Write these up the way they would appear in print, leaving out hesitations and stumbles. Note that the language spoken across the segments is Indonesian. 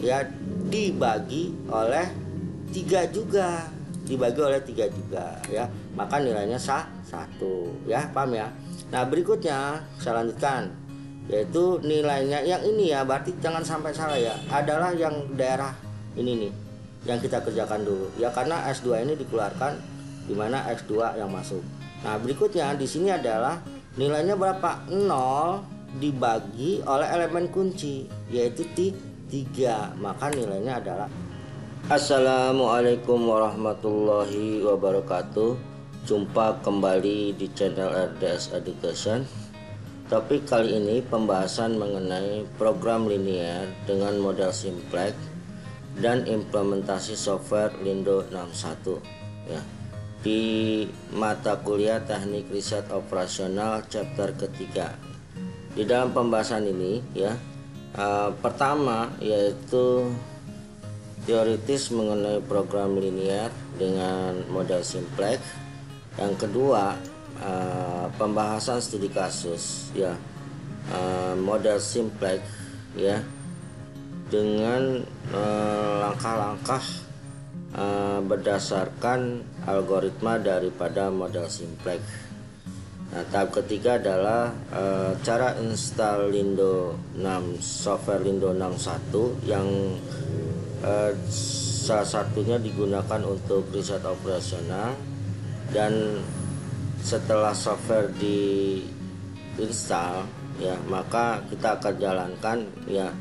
ya dibagi oleh 3 juga, ya, maka nilainya 1 ya, paham ya. Nah berikutnya saya lanjutkan, yaitu nilainya yang ini ya, berarti jangan sampai salah ya, adalah yang daerah ini nih yang kita kerjakan dulu ya, karena S2 ini dikeluarkan di mana X2 yang masuk. Nah berikutnya di sini adalah nilainya berapa? 0 dibagi oleh elemen kunci yaitu 3, maka nilainya adalah. Assalamualaikum warahmatullahi wabarakatuh. Jumpa kembali di channel RDS Education. Topik kali ini pembahasan mengenai program linear dengan model simplex dan implementasi software Lindo 61 ya. Di mata kuliah Teknik Riset Operasional chapter ketiga. Di dalam pembahasan ini ya, pertama yaitu teoritis mengenai program linear dengan model simplex. Yang kedua, pembahasan studi kasus ya, model simplex ya, dengan langkah-langkah berdasarkan algoritma daripada model simplex. Nah, tahap ketiga adalah cara install Lindo 6, software Lindo 61 yang salah satunya digunakan untuk riset operasional. Dan setelah software diinstal ya, maka kita akan jalankan ya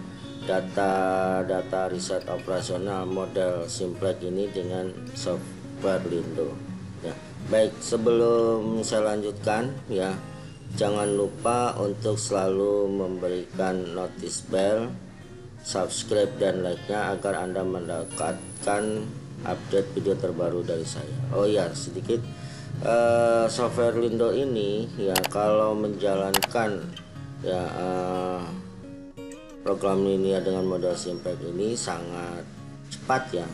data riset operasional model simplex ini dengan software Lindo ya. Baik, sebelum saya lanjutkan ya, jangan lupa untuk selalu memberikan notice bell, subscribe dan like-nya agar Anda mendapatkan update video terbaru dari saya. Oh ya, sedikit software Lindo ini ya, kalau menjalankan ya program linear dengan model simplex ini sangat cepat ya.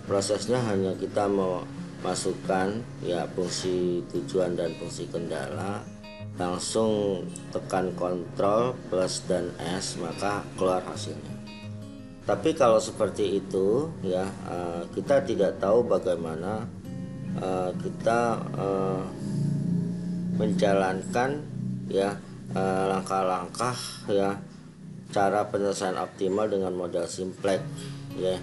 Prosesnya hanya kita mau masukkan ya fungsi tujuan dan fungsi kendala, langsung tekan Ctrl plus dan S, maka keluar hasilnya. Tapi kalau seperti itu ya, kita tidak tahu bagaimana kita menjalankan ya langkah-langkah ya cara penyelesaian optimal dengan model simplex ya.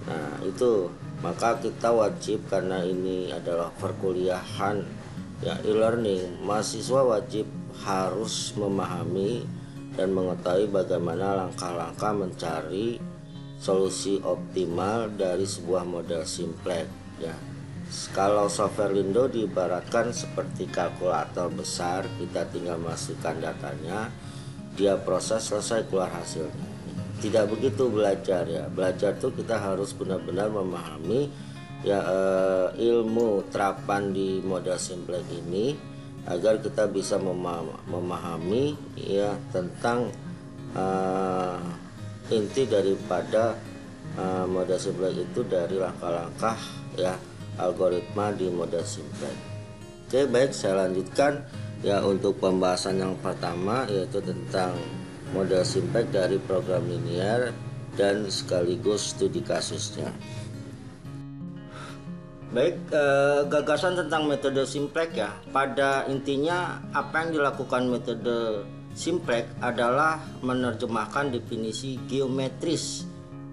Nah itu, maka kita wajib, karena ini adalah perkuliahan ya, e-learning, mahasiswa wajib harus memahami dan mengetahui bagaimana langkah-langkah mencari solusi optimal dari sebuah model simplex ya. Kalau software Lindo diibaratkan seperti kalkulator besar, kita tinggal masukkan datanya, dia proses, selesai, keluar hasilnya. Tidak begitu belajar ya. Belajar tuh kita harus benar-benar memahami ya ilmu terapan di model simplex ini, agar kita bisa memahami ya tentang inti daripada model simplex itu dari langkah-langkah ya algoritma di model simplex. Oke, baik, saya lanjutkan ya untuk pembahasan yang pertama, yaitu tentang model simplex dari program linear dan sekaligus studi kasusnya. Baik, gagasan tentang metode simplex ya. Pada intinya apa yang dilakukan metode simplex adalah menerjemahkan definisi geometris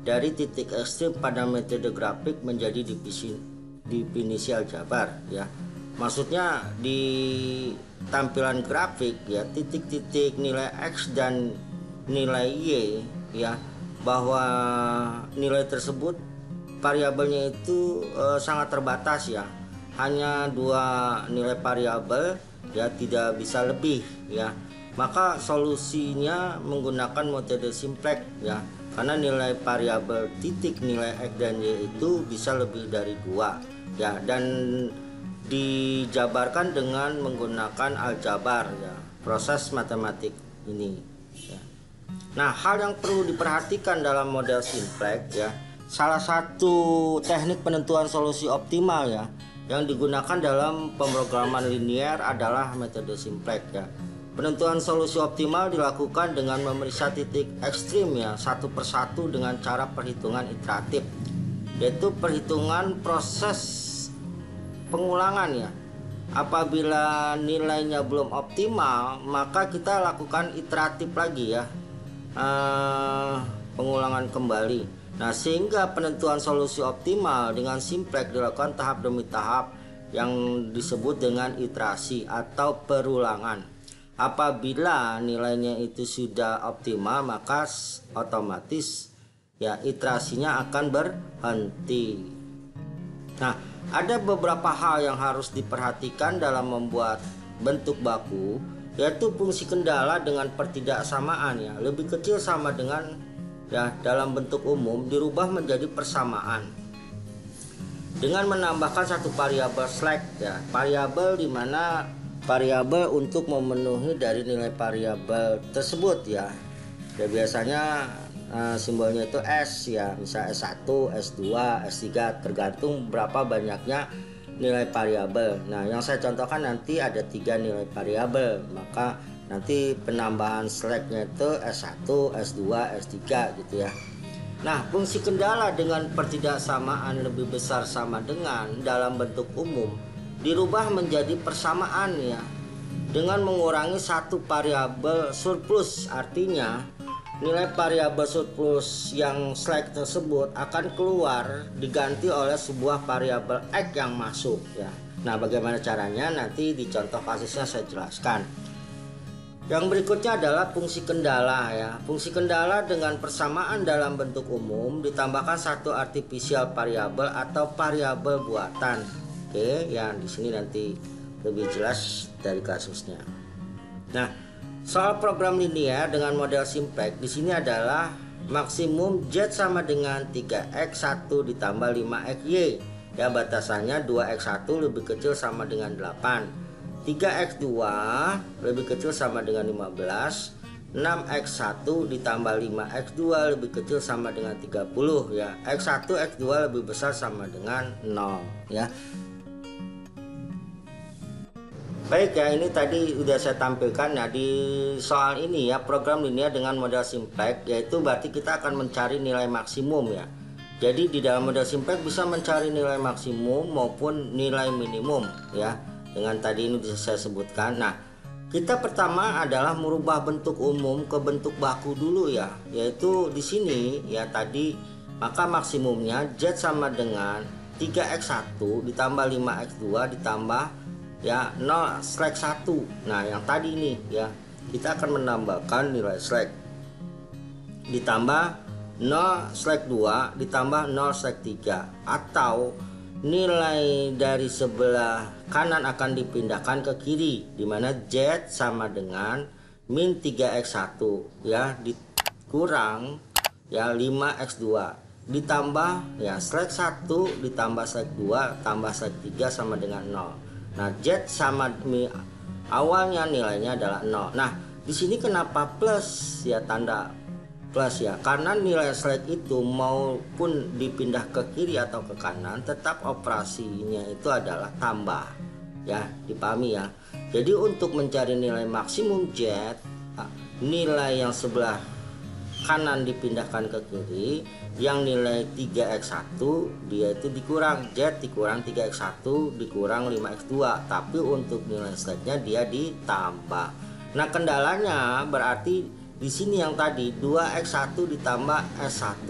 dari titik ekstrim pada metode grafik menjadi definisi aljabar ya. Maksudnya di tampilan grafik ya, titik-titik nilai X dan nilai Y ya, bahwa nilai tersebut variabelnya itu sangat terbatas ya, hanya 2 nilai variabel ya, tidak bisa lebih ya. Maka solusinya menggunakan metode simplex ya, karena nilai variabel titik nilai X dan Y itu bisa lebih dari 2 ya, dan dijabarkan dengan menggunakan aljabar ya, proses matematik ini ya. Nah, hal yang perlu diperhatikan dalam model simplex ya, salah satu teknik penentuan solusi optimal ya yang digunakan dalam pemrograman linear adalah metode simplex ya. Penentuan solusi optimal dilakukan dengan memeriksa titik ekstrim ya, satu persatu dengan cara perhitungan iteratif, yaitu perhitungan proses pengulangan ya. Apabila nilainya belum optimal, maka kita lakukan iteratif lagi ya, pengulangan kembali. Nah, sehingga penentuan solusi optimal dengan simplex dilakukan tahap demi tahap yang disebut dengan iterasi atau perulangan. Apabila nilainya itu sudah optimal, maka otomatis ya iterasinya akan berhenti. Nah, ada beberapa hal yang harus diperhatikan dalam membuat bentuk baku, yaitu fungsi kendala dengan pertidaksamaan ya, lebih kecil sama dengan ya dalam bentuk umum dirubah menjadi persamaan dengan menambahkan satu variabel slack ya, variabel di mana variabel untuk memenuhi dari nilai variabel tersebut ya. Ya biasanya simbolnya itu S ya, misalnya S1, S2, S3 tergantung berapa banyaknya nilai variabel. Nah, yang saya contohkan nanti ada 3 nilai variabel, maka nanti penambahan slacknya itu S1, S2, S3 gitu ya. Nah, fungsi kendala dengan pertidaksamaan lebih besar sama dengan dalam bentuk umum dirubah menjadi persamaan ya, dengan mengurangi satu variabel surplus. Artinya nilai variabel surplus yang slack tersebut akan keluar diganti oleh sebuah variabel X yang masuk ya. Nah, bagaimana caranya nanti di contoh kasusnya saya jelaskan. Yang berikutnya adalah fungsi kendala ya. Fungsi kendala dengan persamaan dalam bentuk umum ditambahkan satu artificial variabel atau variabel buatan. Oke, yang di sini nanti lebih jelas dari kasusnya. Nah, soal program linear dengan model simplex di sini adalah maksimum Z sama dengan 3x1 ditambah 5xy. Ya, batasannya 2x1 lebih kecil sama dengan 8. 3x2 lebih kecil sama dengan 15. 6x1 ditambah 5x2 lebih kecil sama dengan 30 ya. X1 x2 lebih besar sama dengan 0 ya. Baik ya, ini tadi sudah saya tampilkan ya di soal ini ya, program linear dengan model simplex, yaitu berarti kita akan mencari nilai maksimum ya. Jadi di dalam model simplex bisa mencari nilai maksimum maupun nilai minimum ya. Dengan tadi ini bisa saya sebutkan. Nah, kita pertama adalah merubah bentuk umum ke bentuk baku dulu ya, yaitu di sini ya tadi, maka maksimumnya Z sama dengan 3x1 ditambah 5x2 ditambah ya 0 slack 1. Nah, yang tadi ini ya, kita akan menambahkan nilai slack ditambah 0 slack 2 ditambah 0 slack 3, atau nilai dari sebelah kanan akan dipindahkan ke kiri, dimana Z sama dengan min 3x1 ya dikurang ya 5x2 ditambah ya slack 1 ditambah slack 2 tambah slack 3 sama dengan 0. Nah, Z sama awalnya nilainya adalah 0. Nah, di sini kenapa plus ya, tanda plus ya, karena nilai slack itu maupun dipindah ke kiri atau ke kanan tetap operasinya itu adalah tambah ya, dipahami ya. Jadi untuk mencari nilai maksimum Z, nilai yang sebelah kanan dipindahkan ke kiri, yang nilai 3x1 dia itu dikurang Z dikurang 3x1 dikurang 5x2, tapi untuk nilai slacknya dia ditambah. Nah, kendalanya berarti di sini yang tadi 2x1 ditambah S1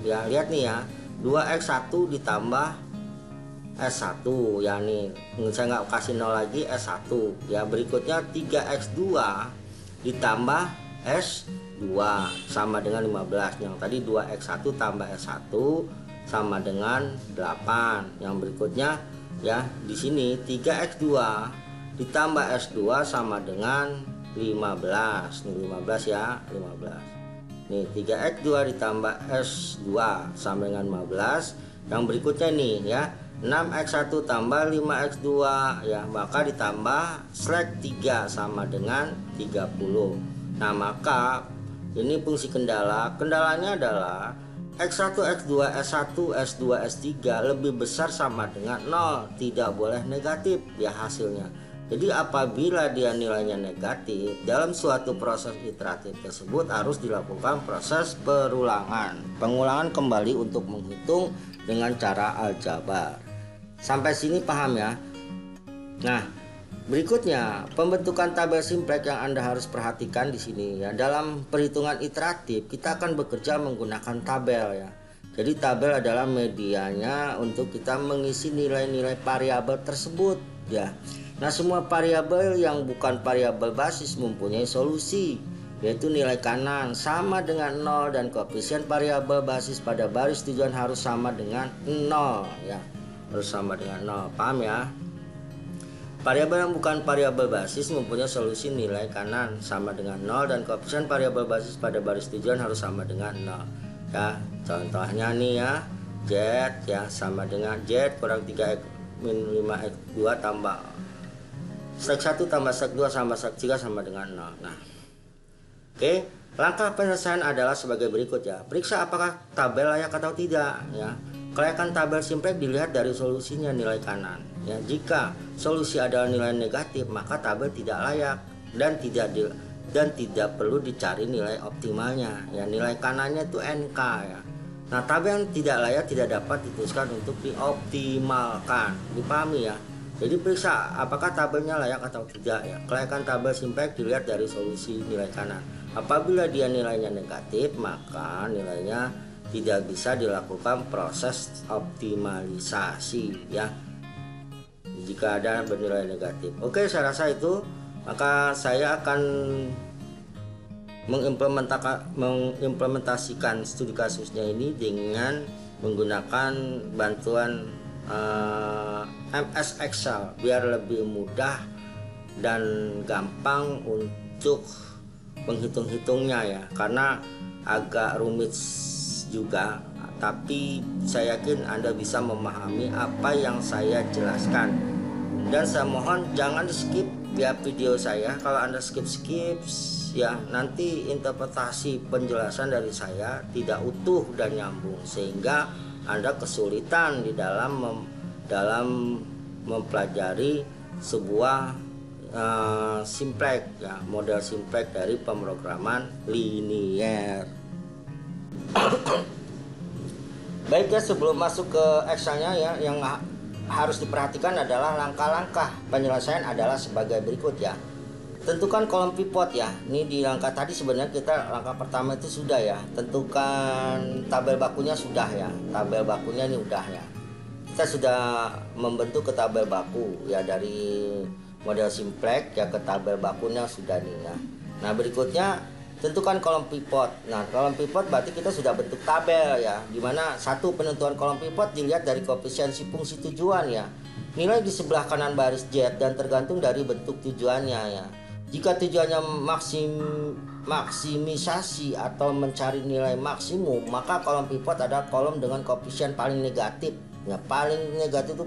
ya, lihat nih ya, 2x1 ditambah S1 ya, nih saya nggak kasih 0 lagi, S1 ya. Berikutnya 3x2 ditambah S2 sama dengan 15. Yang tadi 2x1 tambah S1 sama dengan 8. Yang berikutnya ya, di sini 3x2 ditambah S2 sama dengan 15. Nih 15 ya, 15. Nih 3x2 ditambah S2 sama dengan 15. Yang berikutnya nih ya, 6x1 tambah 5x2 ya, maka ditambah slack 3 sama dengan 30. Nah, maka ini fungsi kendala. Kendalanya adalah X1, X2, S1, S2, S3 lebih besar sama dengan 0, tidak boleh negatif ya hasilnya. Jadi apabila dia nilainya negatif, dalam suatu proses iteratif tersebut harus dilakukan proses pengulangan kembali untuk menghitung dengan cara aljabar. Sampai sini paham ya? Nah, berikutnya pembentukan tabel simplex yang Anda harus perhatikan di sini ya. Dalam perhitungan iteratif kita akan bekerja menggunakan tabel ya. Jadi tabel adalah medianya untuk kita mengisi nilai-nilai variabel tersebut ya. Nah, semua variabel yang bukan variabel basis mempunyai solusi, yaitu nilai kanan sama dengan 0 dan koefisien variabel basis pada baris tujuan harus sama dengan 0 ya. Harus sama dengan 0. Paham ya? Variabel yang bukan variabel basis mempunyai solusi nilai kanan sama dengan 0 dan koefisien variabel basis pada baris tujuan harus sama dengan 0 ya. Contohnya nih ya, Z ya sama dengan Z kurang 3x min 5x2 tambah sek 1 tambah sek 2 sama sek 3 sama dengan 0. Nah, oke, langkah penyelesaian adalah sebagai berikut ya. Periksa apakah tabel layak atau tidak ya. Kelayakan tabel simplex dilihat dari solusinya nilai kanan ya. Jika solusi adalah nilai negatif, maka tabel tidak layak dan tidak perlu dicari nilai optimalnya ya. Nilai kanannya itu NK ya. Nah, tabel yang tidak layak tidak dapat dituliskan untuk dioptimalkan. Dipahami ya? Jadi periksa apakah tabelnya layak atau tidak ya. Kelayakan tabel simplex dilihat dari solusi nilai kanan. Apabila dia nilainya negatif, maka nilainya tidak bisa dilakukan proses optimalisasi ya. Jika ada bernilai negatif. Oke, saya rasa itu. Maka saya akan mengimplementasikan studi kasusnya ini dengan menggunakan bantuan MS Excel biar lebih mudah dan gampang untuk menghitung-hitungnya ya, karena agak rumit juga, tapi saya yakin Anda bisa memahami apa yang saya jelaskan. Dan saya mohon jangan di skip ya video saya. Kalau Anda skip ya, nanti interpretasi penjelasan dari saya tidak utuh dan nyambung, sehingga Anda kesulitan di dalam mempelajari sebuah simplex ya, model simplex dari pemrograman linier. Baik ya, sebelum masuk ke Excelnya ya, yang harus diperhatikan adalah langkah-langkah penyelesaian adalah sebagai berikut ya. Tentukan kolom pivot ya. Ini di langkah tadi sebenarnya kita langkah pertama itu sudah ya. Tentukan tabel bakunya sudah ya. Tabel bakunya ini udah ya. Kita sudah membentuk ke tabel baku ya, dari model simplex ya ke tabel bakunya sudah nih ya. Nah, berikutnya tentukan kolom pivot. Nah, kolom pivot berarti kita sudah bentuk tabel ya, dimana satu penentuan kolom pivot dilihat dari koefisiensi fungsi tujuan ya. Nilai di sebelah kanan baris Z dan tergantung dari bentuk tujuannya ya. Jika tujuannya maksimisasi atau mencari nilai maksimum, maka kolom pivot adalah kolom dengan koefisien paling negatif ya. Paling negatif itu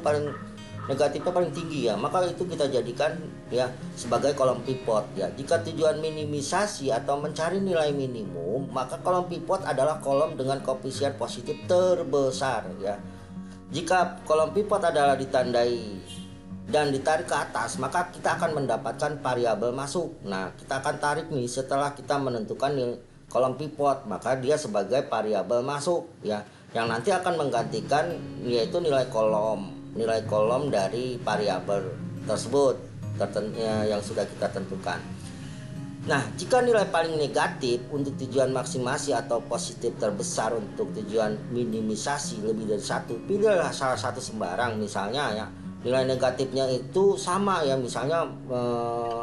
negatifnya paling tinggi ya, maka itu kita jadikan ya sebagai kolom pivot ya. Jika tujuan minimisasi atau mencari nilai minimum, maka kolom pivot adalah kolom dengan koefisien positif terbesar ya. Jika kolom pivot adalah ditandai dan ditarik ke atas, maka kita akan mendapatkan variabel masuk. Nah, kita akan tarik nih setelah kita menentukan kolom pivot, maka dia sebagai variabel masuk ya, yang nanti akan menggantikan yaitu nilai kolom dari variabel tersebut yang sudah kita tentukan. Nah, jika nilai paling negatif untuk tujuan maksimasi atau positif terbesar untuk tujuan minimisasi lebih dari satu, pilihlah salah satu sembarang. Misalnya ya, nilai negatifnya itu sama ya, misalnya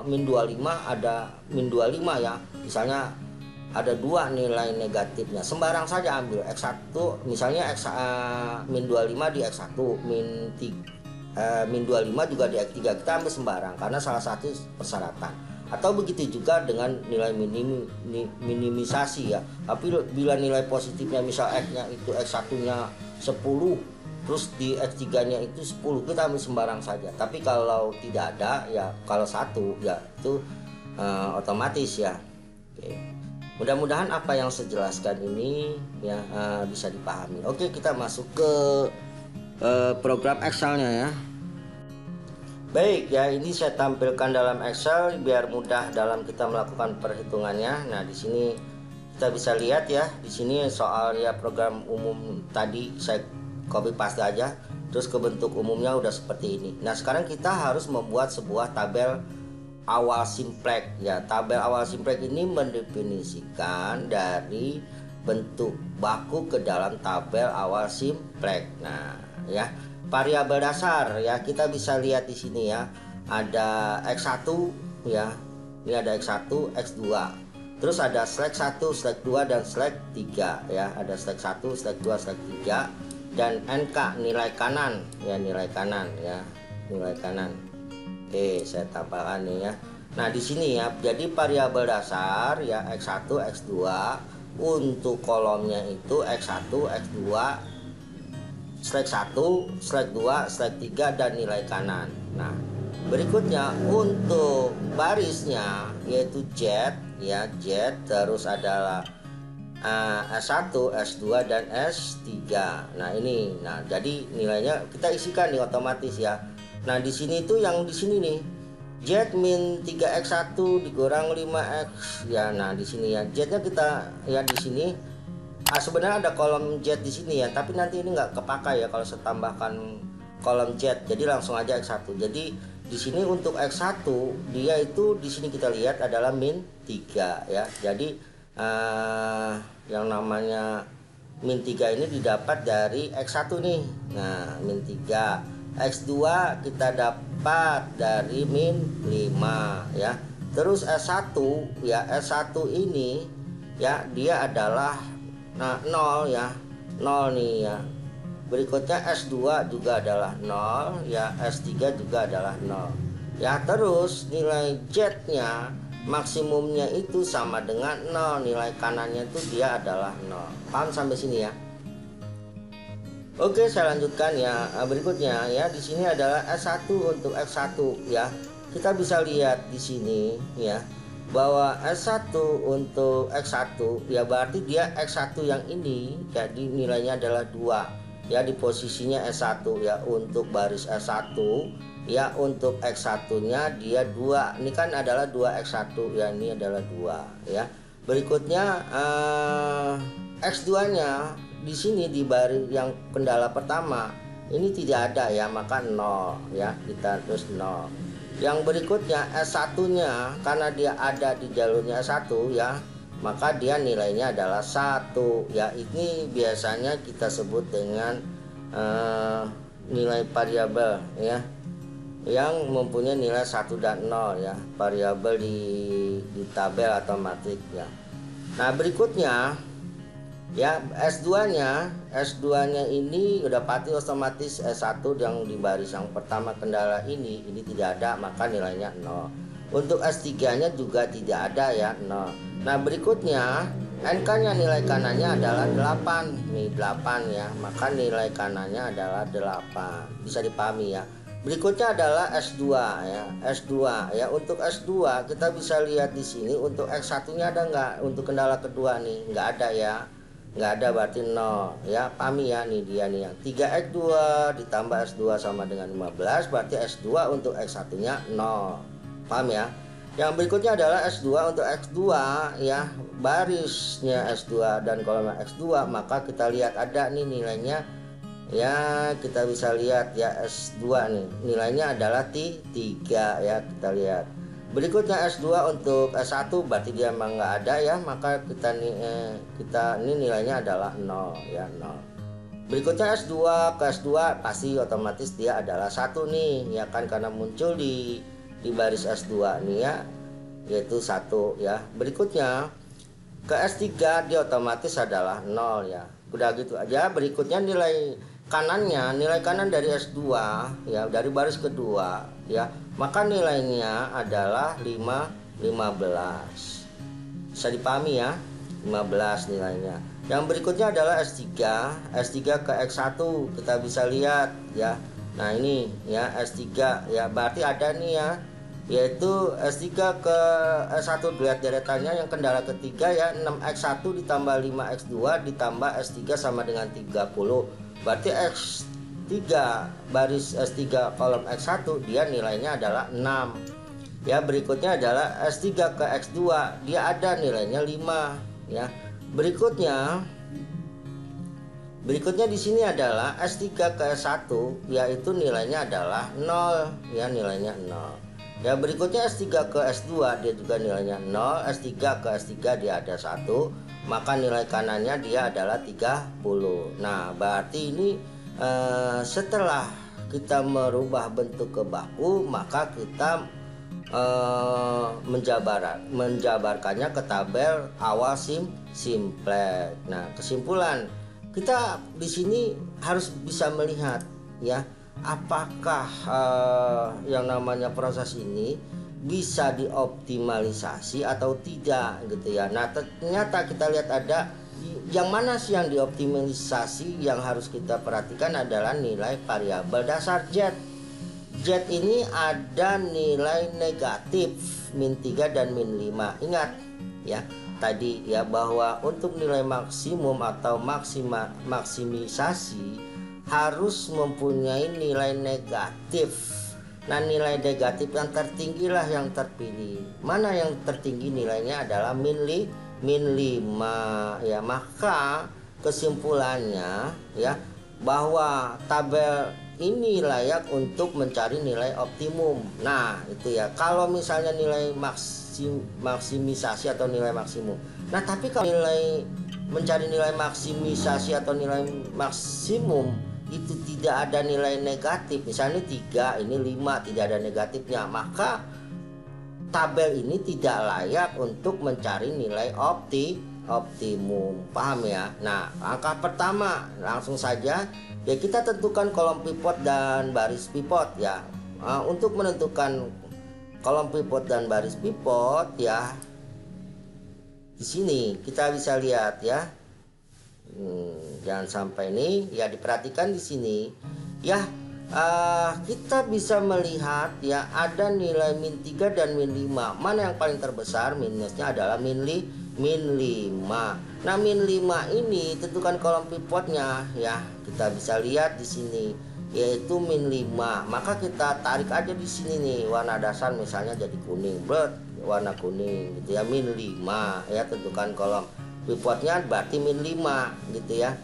min 25 ada min 25 ya, misalnya ada dua nilai negatifnya, sembarang saja ambil X1 misalnya min 25 di X1, min 25 juga di X3, kita ambil sembarang karena salah satu persyaratan. Atau begitu juga dengan nilai minimisasi ya. Tapi bila nilai positifnya misal X-nya itu X1 nya 10, terus di X3 nya itu 10, kita ambil sembarang saja. Tapi kalau tidak ada ya, kalau satu ya itu otomatis ya. Oke. Mudah-mudahan apa yang saya jelaskan ini ya bisa dipahami. Oke, kita masuk ke program Excelnya ya. Baik ya, ini saya tampilkan dalam Excel biar mudah dalam kita melakukan perhitungannya. Nah, di sini kita bisa lihat ya, di sini soal ya program umum tadi saya copy paste aja, terus ke bentuk umumnya udah seperti ini. Nah, sekarang kita harus membuat sebuah tabel awal simplex ya. Tabel awal simplex ini mendefinisikan dari bentuk baku ke dalam tabel awal simplex. Nah, ya. Variabel dasar ya, kita bisa lihat di sini ya. Ada X1 ya. Ini ada X1, X2. Terus ada slash 1, slash 2 dan slash 3 ya. Ada slash 1, slash 2, slash 3 dan NK nilai kanan ya, nilai kanan ya. Nilai kanan. Oke, saya tambahkan nih ya. Nah, di sini ya, jadi variabel dasar ya X1, X2 untuk kolomnya itu X1, X2 slash 1, slash 2, slash 3 dan nilai kanan. Nah, berikutnya untuk barisnya yaitu Z ya, Z terus adalah S1, S2 dan S3. Nah, ini. Nah, jadi nilainya kita isikan nih otomatis ya. Nah, di sini itu yang di sini nih. Z min 3X1 dikurang 5X ya. Nah, di sini ya. Z-nya kita ya di sini. Sebenarnya ada kolom Z di sini ya, tapi nanti ini nggak kepakai ya kalau saya tambahkan kolom Z. Jadi langsung aja X1. Jadi di sini untuk X1 dia itu di sini kita lihat adalah min 3 ya. Jadi yang namanya min 3 ini didapat dari X1 nih. Nah, min 3. X2 kita dapat dari min 5 ya. Terus S1 ya, S1 ini ya dia adalah 0 ya, 0 nih ya. Berikutnya S2 juga adalah 0 ya, S3 juga adalah 0 ya. Terus nilai Z-nya maksimumnya itu sama dengan 0, nilai kanannya itu dia adalah 0. Paham sampai sini ya? Oke, saya lanjutkan ya. Berikutnya ya, di sini adalah S1 untuk X1 ya. Kita bisa lihat di sini ya, bahwa S1 untuk X1 ya berarti dia X1 yang ini jadi nilainya adalah 2 ya, di posisinya S1 ya. Untuk baris S1 ya, untuk X1 nya dia 2. Ini kan adalah 2X1 ya, ini adalah 2 ya. Berikutnya X2 nya di sini di baris yang kendala pertama ini tidak ada ya, maka 0 ya, kita terus 0. Yang berikutnya S1-nya karena dia ada di jalurnya S1 ya, maka dia nilainya adalah 1 ya. Ini biasanya kita sebut dengan nilai variabel ya, yang mempunyai nilai 1 dan 0 ya, variabel di tabel atau matrik ya. Nah, berikutnya ya S2-nya ini udah pasti otomatis S1 yang di baris yang pertama kendala ini tidak ada, maka nilainya 0. Untuk S3-nya juga tidak ada ya, 0. Nah, berikutnya NK-nya nilai kanannya adalah 8 nih, 8 ya, maka nilai kanannya adalah 8. Bisa dipahami ya. Berikutnya adalah S2 ya, S2 ya. Untuk S2 kita bisa lihat di sini untuk X1-nya ada nggak? Untuk kendala kedua nih nggak ada ya, nggak ada, berarti 0 ya. Pahami ya, nih dia nih yang 3X2 ditambah S2 sama dengan 15, berarti S2 untuk X1 nya 0. Paham ya. Yang berikutnya adalah S2 untuk X2 ya, barisnya S2 dan kolomnya X2, maka kita lihat ada nih nilainya ya. Kita bisa lihat ya, S2 nih nilainya adalah 3 ya, kita lihat. Berikutnya S2 untuk S1 berarti dia memang nggak ada ya, maka kita ini nilainya adalah 0 ya, 0. Berikutnya S2 ke S2 pasti otomatis dia adalah 1 nih ya kan, karena muncul di baris S2 nih ya, yaitu 1 ya. Berikutnya ke S3 dia otomatis adalah 0 ya. Udah gitu aja. Berikutnya nilai kanannya, nilai kanan dari S2 ya, dari baris kedua ya, maka nilainya adalah 15. Bisa dipahami ya, 15 nilainya. Yang berikutnya adalah S3 ke X1, kita bisa lihat ya. Nah, ini ya S3 ya, berarti ada nih ya, yaitu S3 ke S1, lihat deretannya yang kendala ketiga ya, 6X1 ditambah 5X2 ditambah S3 sama dengan 30. Berarti baris S3 kolom X1 dia nilainya adalah 6. Ya, berikutnya adalah S3 ke X2 dia ada nilainya 5 ya. Berikutnya di sini adalah S3 ke S1 yaitu nilainya adalah 0 ya, nilainya 0. Ya, berikutnya S3 ke S2 dia juga nilainya 0, S3 ke S3 dia ada 1, maka nilai kanannya dia adalah 30. Nah, berarti ini setelah kita merubah bentuk ke baku, maka kita menjabarkannya ke tabel awal simplex. Nah, kesimpulan kita di sini harus bisa melihat ya, apakah yang namanya proses ini bisa dioptimalisasi atau tidak gitu ya. Nah, ternyata kita lihat ada yang mana sih yang dioptimalisasi. Yang harus kita perhatikan adalah nilai variabel dasar Z. Z ini ada nilai negatif min 3 dan min 5. Ingat ya tadi ya, bahwa untuk nilai maksimum atau maksimisasi harus mempunyai nilai negatif. Nah, nilai negatif yang tertinggi lah yang terpilih. Mana yang tertinggi nilainya adalah min 5 ya. Maka kesimpulannya ya, bahwa tabel ini layak untuk mencari nilai optimum. Nah, itu ya kalau misalnya nilai maksimisasi atau nilai maksimum. Nah, tapi kalau mencari nilai maksimisasi atau nilai maksimum itu tidak ada nilai negatif, misalnya 3 ini 5 tidak ada negatifnya, maka tabel ini tidak layak untuk mencari nilai optimum. Paham ya? Nah, langkah pertama langsung saja ya, kita tentukan kolom pivot dan baris pivot ya. Untuk menentukan kolom pivot dan baris pivot ya, di sini kita bisa lihat ya. Jangan sampai ini ya, diperhatikan di sini ya. Kita bisa melihat ya, ada nilai min 3 dan min 5. Mana yang paling terbesar? Minusnya adalah min 5. Nah, min 5 ini tentukan kolom pivotnya ya. Kita bisa lihat di sini yaitu min 5. Maka kita tarik aja di sini nih, warna dasar misalnya jadi kuning, warna kuning gitu ya, min 5 ya. Tentukan kolom pivotnya berarti min 5 gitu ya.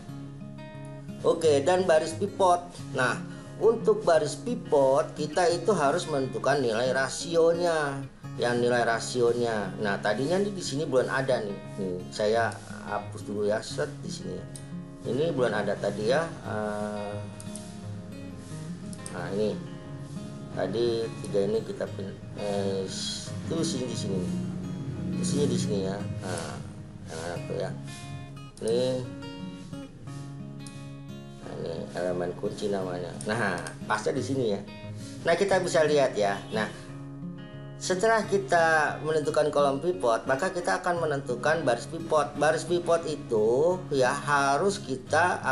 Oke, dan baris pivot. Nah, untuk baris pivot kita itu harus menentukan nilai rasionya. Yang nilai rasionya. Nah, tadinya di sini belum ada nih. Nih, saya hapus dulu ya, set di sini. Ini belum ada tadi ya. Nah, ini tadi 3 ini kita itu sini di sini. Isinya di sini ya. Nah, itu ya. Ini elemen kunci namanya. Nah, pasnya di sini ya. Nah, kita bisa lihat ya. Nah, setelah kita menentukan kolom pivot, maka kita akan menentukan baris pivot. Baris pivot itu ya harus kita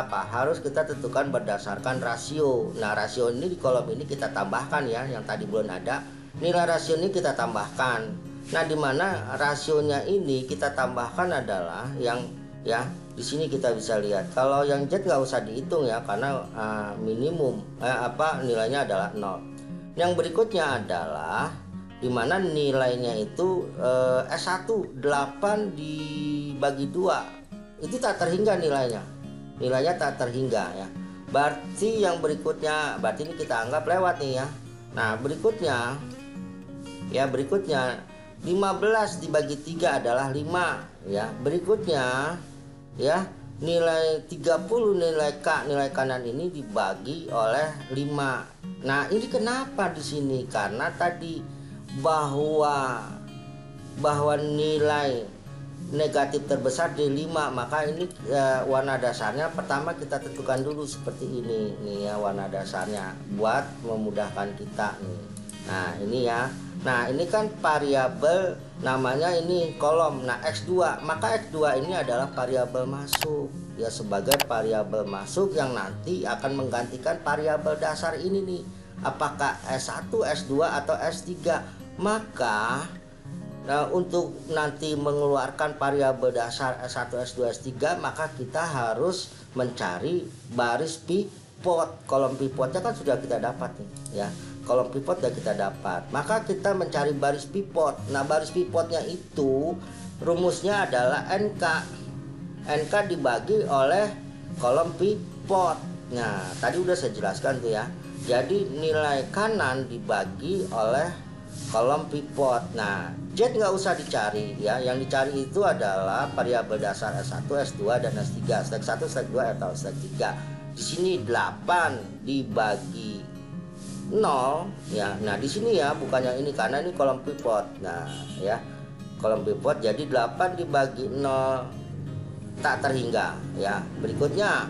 tentukan berdasarkan rasio. Nah, rasio ini di kolom ini kita tambahkan ya, yang tadi belum ada. Nilai rasio ini kita tambahkan. Nah, di mana rasionya ini kita tambahkan adalah yang ya, di sini kita bisa lihat. Kalau yang Z nggak usah dihitung ya, karena minimum nilainya adalah 0. Yang berikutnya adalah dimana nilainya itu S1 8 dibagi 2 itu tak terhingga nilainya tak terhingga ya. Berarti yang berikutnya, berarti ini kita anggap lewat nih ya. Nah, berikutnya 15 dibagi 3 adalah 5 ya. Berikutnya ya, nilai 30 nilai kanan ini dibagi oleh 5. Nah, ini kenapa di sini? Karena tadi bahwa nilai negatif terbesar di 5, maka ini warna dasarnya pertama kita tentukan dulu seperti ini nih ya, warna dasarnya buat memudahkan kita nih. Nah, ini ya. Nah, ini kan variabel namanya ini kolom. Nah, X2, maka X2 ini adalah variabel masuk ya, sebagai variabel masuk yang nanti akan menggantikan variabel dasar ini nih, apakah S1, S2 atau S3. Maka untuk nanti mengeluarkan variabel dasar S1, S2, S3, maka kita harus mencari baris kolom pivotnya kan sudah kita dapat nih ya. Kolom pivot sudah kita dapat, maka kita mencari baris pivot. Nah, baris pivotnya itu rumusnya adalah NK dibagi oleh kolom pivot. Nah, tadi udah saya jelaskan tuh ya. Jadi nilai kanan dibagi oleh kolom pivot. Nah, Z nggak usah dicari ya. Yang dicari itu adalah variabel dasar S1, S2 dan S3. Stack 1, stack 2 atau stack 3. Di sini 8 dibagi 0 ya. Nah, di sini ya, bukan yang ini karena ini kolom pivot. Nah, ya. Kolom pivot jadi 8 dibagi 0 tak terhingga ya. Berikutnya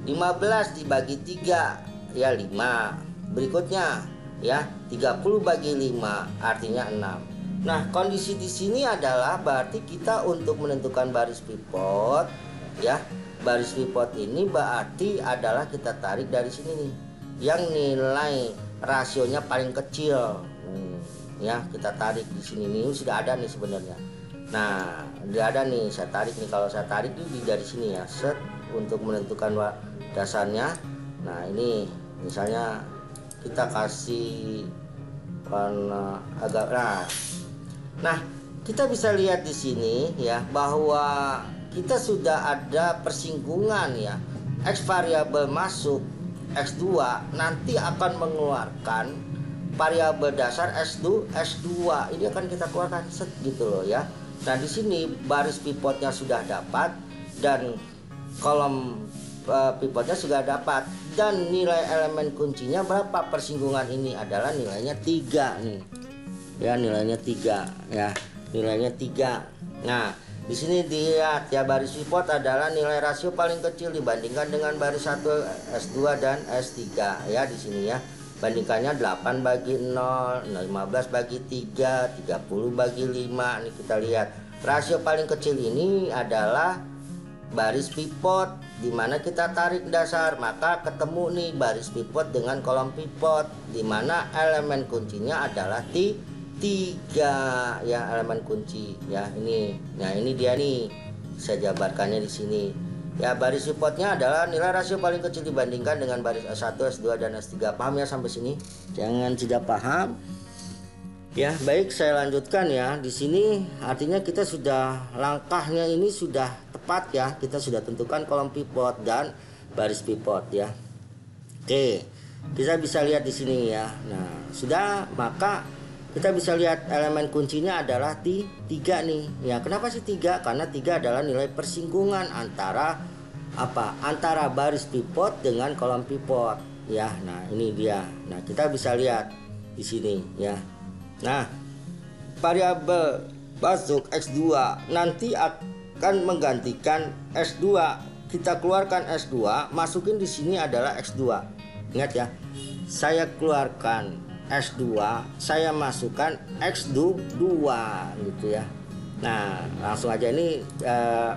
15 dibagi 3 ya 5. Berikutnya ya 30 bagi 5 artinya 6. Nah, kondisi di sini adalah berarti kita untuk menentukan baris pivot ya. Baris pivot ini berarti adalah kita tarik dari sini nih. Yang nilai rasionya paling kecil. Ya, kita tarik di sini nih, sudah ada nih sebenarnya. Nah, udah ada nih, saya tarik nih. Kalau saya tarik ini dari sini ya, set untuk menentukan dasarnya. Nah, ini misalnya kita kasih warna agak nah, kita bisa lihat di sini ya bahwa kita sudah ada persinggungan ya. X variabel masuk X2 nanti akan mengeluarkan variabel dasar S2 ini akan kita keluarkan set gitu loh ya. Nah, di sini baris pivotnya sudah dapat dan kolom pivotnya sudah dapat, dan nilai elemen kuncinya berapa? Persinggungan ini adalah nilainya 3 nih. Ya, nilainya 3 ya. Nilainya 3. Nah, di sini dilihat ya, baris pivot adalah nilai rasio paling kecil dibandingkan dengan baris 1, S2 dan S3 ya di sini ya. Bandingkannya 8 bagi 0, 15 bagi 3, 30 bagi 5. Ini kita lihat. Rasio paling kecil ini adalah baris pivot dimana kita tarik dasar, maka ketemu nih baris pivot dengan kolom pivot dimana elemen kuncinya adalah 3 ya, elemen kunci ya ini. Nah, ini dia nih, saya jabarkannya di sini ya. Baris pivotnya adalah nilai rasio paling kecil dibandingkan dengan baris S1, S2 dan S3. Paham ya sampai sini? Jangan tidak paham ya. Baik, saya lanjutkan ya. Di sini artinya kita sudah, langkahnya ini sudah tepat ya. Kita sudah tentukan kolom pivot dan baris pivot ya. Oke, kita bisa lihat di sini ya. Nah, sudah, maka kita bisa lihat elemen kuncinya adalah 3 nih ya. Kenapa sih 3? Karena 3 adalah nilai persinggungan antara apa? Antara baris pivot dengan kolom pivot ya. Nah, ini dia. Nah, kita bisa lihat di sini ya. Nah, variabel masuk X2 nanti akan menggantikan S2. Kita keluarkan S2, masukin di sini adalah X2. Ingat ya, saya keluarkan S2, saya masukkan X2 gitu ya. Nah, langsung aja ini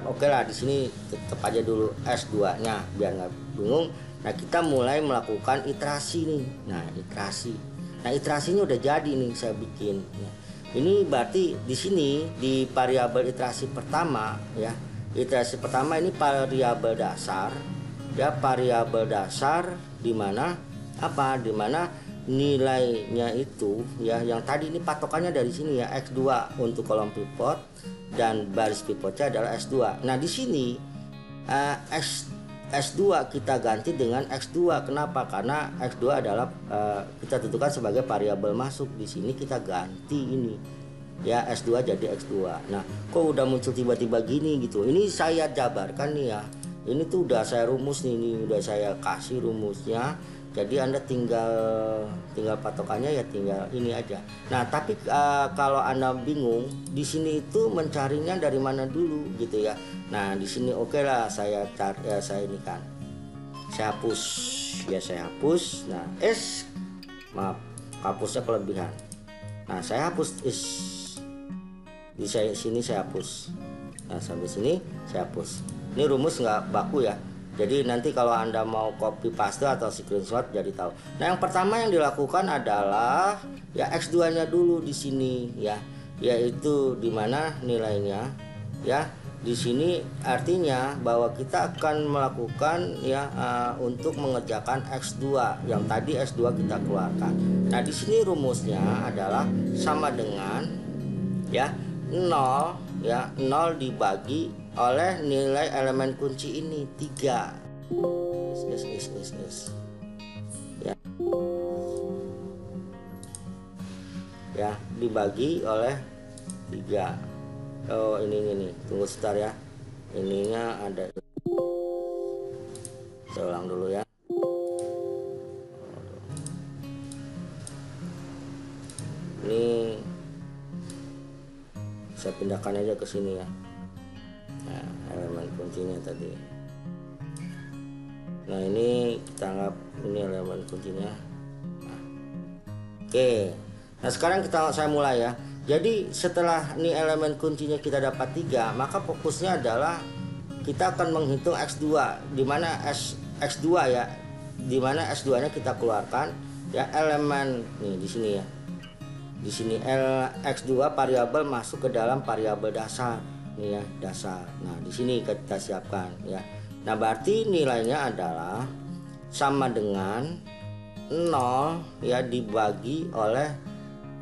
oke lah, di sini tetap aja dulu S2-nya biar nggak bingung. Nah, kita mulai melakukan iterasi nih. Nah, iterasi. Nah, iterasinya udah jadi nih saya bikin. Nah, ini berarti di sini di variabel iterasi pertama ya. Iterasi pertama ini variabel dasar. Ya, variabel dasar di mana apa? Di mana nilainya itu ya, yang tadi ini patokannya dari sini ya, X2 untuk kolom pivot dan baris pivotnya adalah S2. Nah, di sini S2 kita ganti dengan X2. Kenapa? Karena X2 adalah kita tentukan sebagai variabel masuk. Di sini kita ganti ini ya, S2 jadi X2. Nah, kok udah muncul tiba-tiba gini gitu. Ini saya jabarkan nih ya. Ini tuh udah saya rumus nih, ini udah saya kasih rumusnya. Jadi Anda tinggal patokannya ya, tinggal ini aja. Nah, tapi kalau Anda bingung di sini itu mencarinya dari mana dulu gitu ya. Nah, di sini oke lah, saya cari ya, saya ini kan. Saya hapus. Ya, saya hapus. Nah, maaf, hapusnya kelebihan. Nah, saya hapus di sini saya hapus. Nah, sampai sini saya hapus. Ini rumus nggak baku ya. Jadi nanti kalau Anda mau copy paste atau screenshot jadi tahu. Nah, yang pertama yang dilakukan adalah ya X2-nya dulu di sini ya, yaitu di mana nilainya ya. di sini artinya bahwa kita akan melakukan ya untuk mengerjakan X2 yang tadi X2 kita keluarkan. Nah, di sini rumusnya adalah sama dengan ya 0 ya 0 dibagi oleh nilai elemen kunci ini 3. Ya. Ya, dibagi oleh 3. Oh, ini nih. Tunggu sebentar ya. Ininya ada. Saya ulang dulu ya. Ini saya pindahkan aja ke sini ya. Nah, elemen kuncinya tadi. Nah, ini kita anggap ini elemen kuncinya. Nah, oke. Nah, sekarang saya mulai ya. Jadi setelah ini elemen kuncinya kita dapat 3, maka fokusnya adalah kita akan menghitung X2 di mana X2 ya. Di mana X2-nya kita keluarkan ya elemen nih di sini ya. Di sini X2 variabel masuk ke dalam variabel dasar nih ya, dasar. Nah, di sini kita siapkan ya. Nah, berarti nilainya adalah sama dengan 0 ya dibagi oleh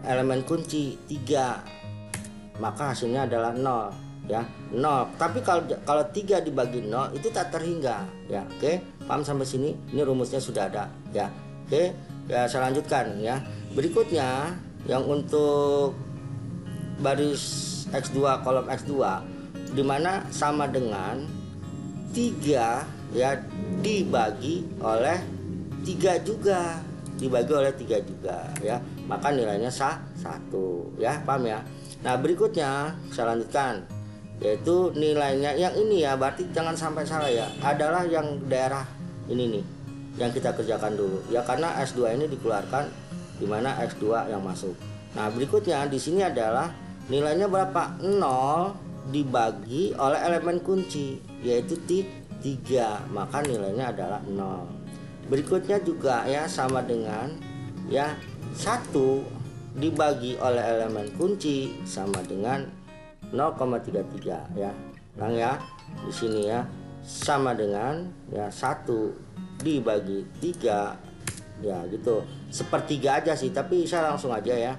elemen kunci 3, maka hasilnya adalah 0 ya, 0. Tapi kalau 3 dibagi 0 itu tak terhingga ya. Oke, paham sampai sini? Ini rumusnya sudah ada ya. Oke, ya saya lanjutkan ya. Berikutnya yang untuk baris X2 kolom X2 dimana sama dengan 3 ya dibagi oleh 3 juga, dibagi oleh 3 juga ya, maka nilainya 1 ya, paham ya. Nah, berikutnya saya lanjutkan yaitu nilainya yang ini ya, berarti jangan sampai salah ya, adalah yang daerah ini nih yang kita kerjakan dulu ya, karena S2 ini dikeluarkan di mana X2 yang masuk. Nah, berikutnya di sini adalah nilainya berapa? 0 dibagi oleh elemen kunci yaitu 3, maka nilainya adalah 0. Berikutnya juga ya sama dengan ya 1 dibagi oleh elemen kunci sama dengan 0,33 ya. Ulang ya. Di sini ya sama dengan ya 1 dibagi 3 ya gitu. Sepertiga aja sih, tapi saya langsung aja ya.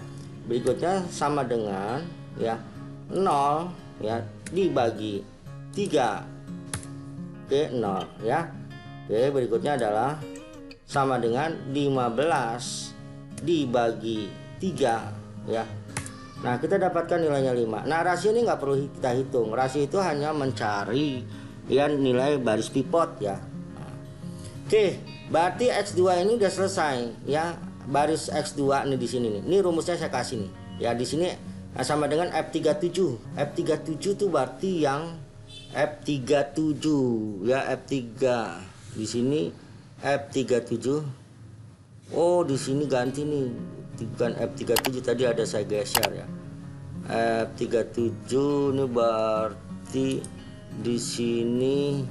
Berikutnya sama dengan ya 0 ya dibagi 3. Oke, 0 ya. Oke, berikutnya adalah sama dengan 15 dibagi 3 ya. Nah, kita dapatkan nilainya 5. Nah, rasio ini nggak perlu kita hitung. Rasio itu hanya mencari ya nilai baris pivot ya. Oke, berarti X2 ini udah selesai ya. Baris X2 nih di sini nih. Ini rumusnya saya kasih nih. Ya, di sini sama dengan F37. F37 itu berarti yang F37 ya, F3. Di sini F37. Oh, di sini ganti nih. Bukan F37, tadi ada saya geser ya. F37 ini berarti di sini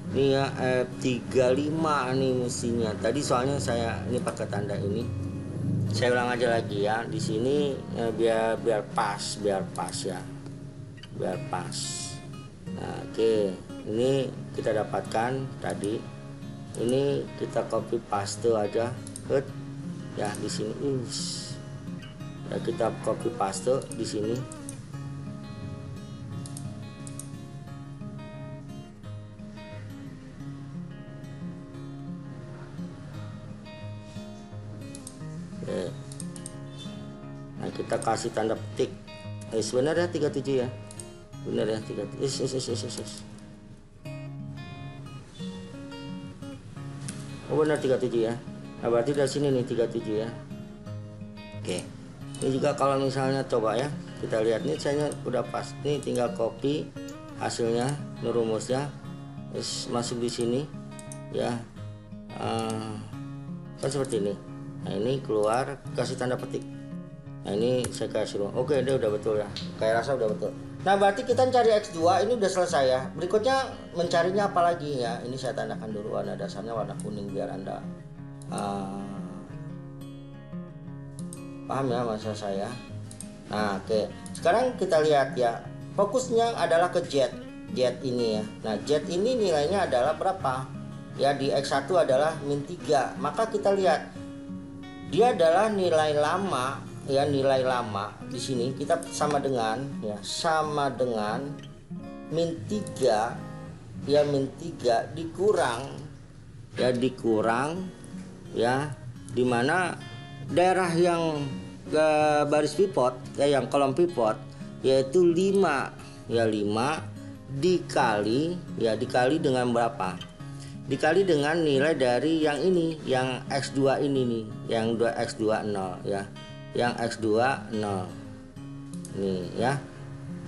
nih ya F35 nih mestinya. Tadi soalnya saya ini pakai tanda ini. Saya ulang aja lagi ya. Di sini biar pas ya. Biar pas. Nah, oke. Ini kita dapatkan tadi. Ini kita copy paste aja ya di sini. Ya, kita copy paste di sini. Oke. Nah, kita kasih tanda petik. Sebenarnya 37 ya. Benar ya 37. Oh, benar 37 ya. Nah, berarti dari sini nih 37 ya. Oke. Ini juga kalau misalnya coba ya, kita lihat nih saya udah pas. Nih tinggal copy hasilnya, ini rumusnya. Masuk di sini ya. Kan seperti ini. Nah, ini keluar kasih tanda petik. Nah, ini saya kasih. Oke, dia udah betul ya. Kayak rasa udah betul. Nah, berarti kita cari X2 ini udah selesai ya. Berikutnya mencarinya apa lagi ya? Ini saya tandakan dulu warna dasarnya warna kuning biar Anda paham ya maksud saya. Nah, oke. Sekarang kita lihat ya. fokusnya adalah ke Z ini ya. Nah Z ini nilainya adalah berapa ya, di X1 adalah min 3. Maka kita lihat dia adalah nilai lama ya, nilai lama di sini kita sama dengan ya, sama dengan min 3 ya, min 3 dikurang ya, dimana daerah yang baris pivot ya, yang kolom pivot yaitu 5 ya, 5 dikali dengan berapa, dikali dengan nilai dari yang ini, yang X2 ini nih, yang X2 0 ya, yang X2 0 nih ya.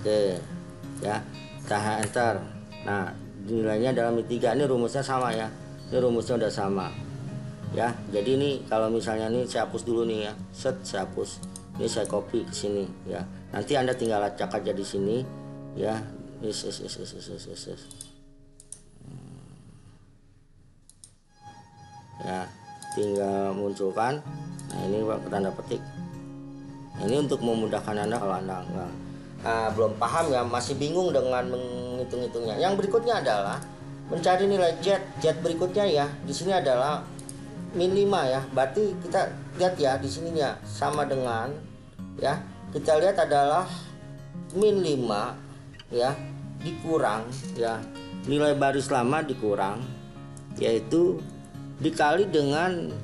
Oke ya, kita enter. Nah nilainya adalah min 3. Ini rumusnya sama ya, ini rumusnya udah sama ya. Jadi ini kalau misalnya nih saya hapus dulu nih ya, saya hapus, ini saya copy ke sini ya, nanti Anda tinggal acak aja di sini ya. Yes. Ya, tinggal munculkan. Nah ini tanda petik. Nah, ini untuk memudahkan Anda kalau Anda belum paham ya, masih bingung dengan menghitung-hitungnya. Yang berikutnya adalah mencari nilai Z berikutnya ya. Di sini adalah min 5 ya. Berarti kita lihat ya di sininya sama dengan ya. Kita lihat adalah min 5 ya, dikurang ya, nilai baris lama dikurang, yaitu dikali dengan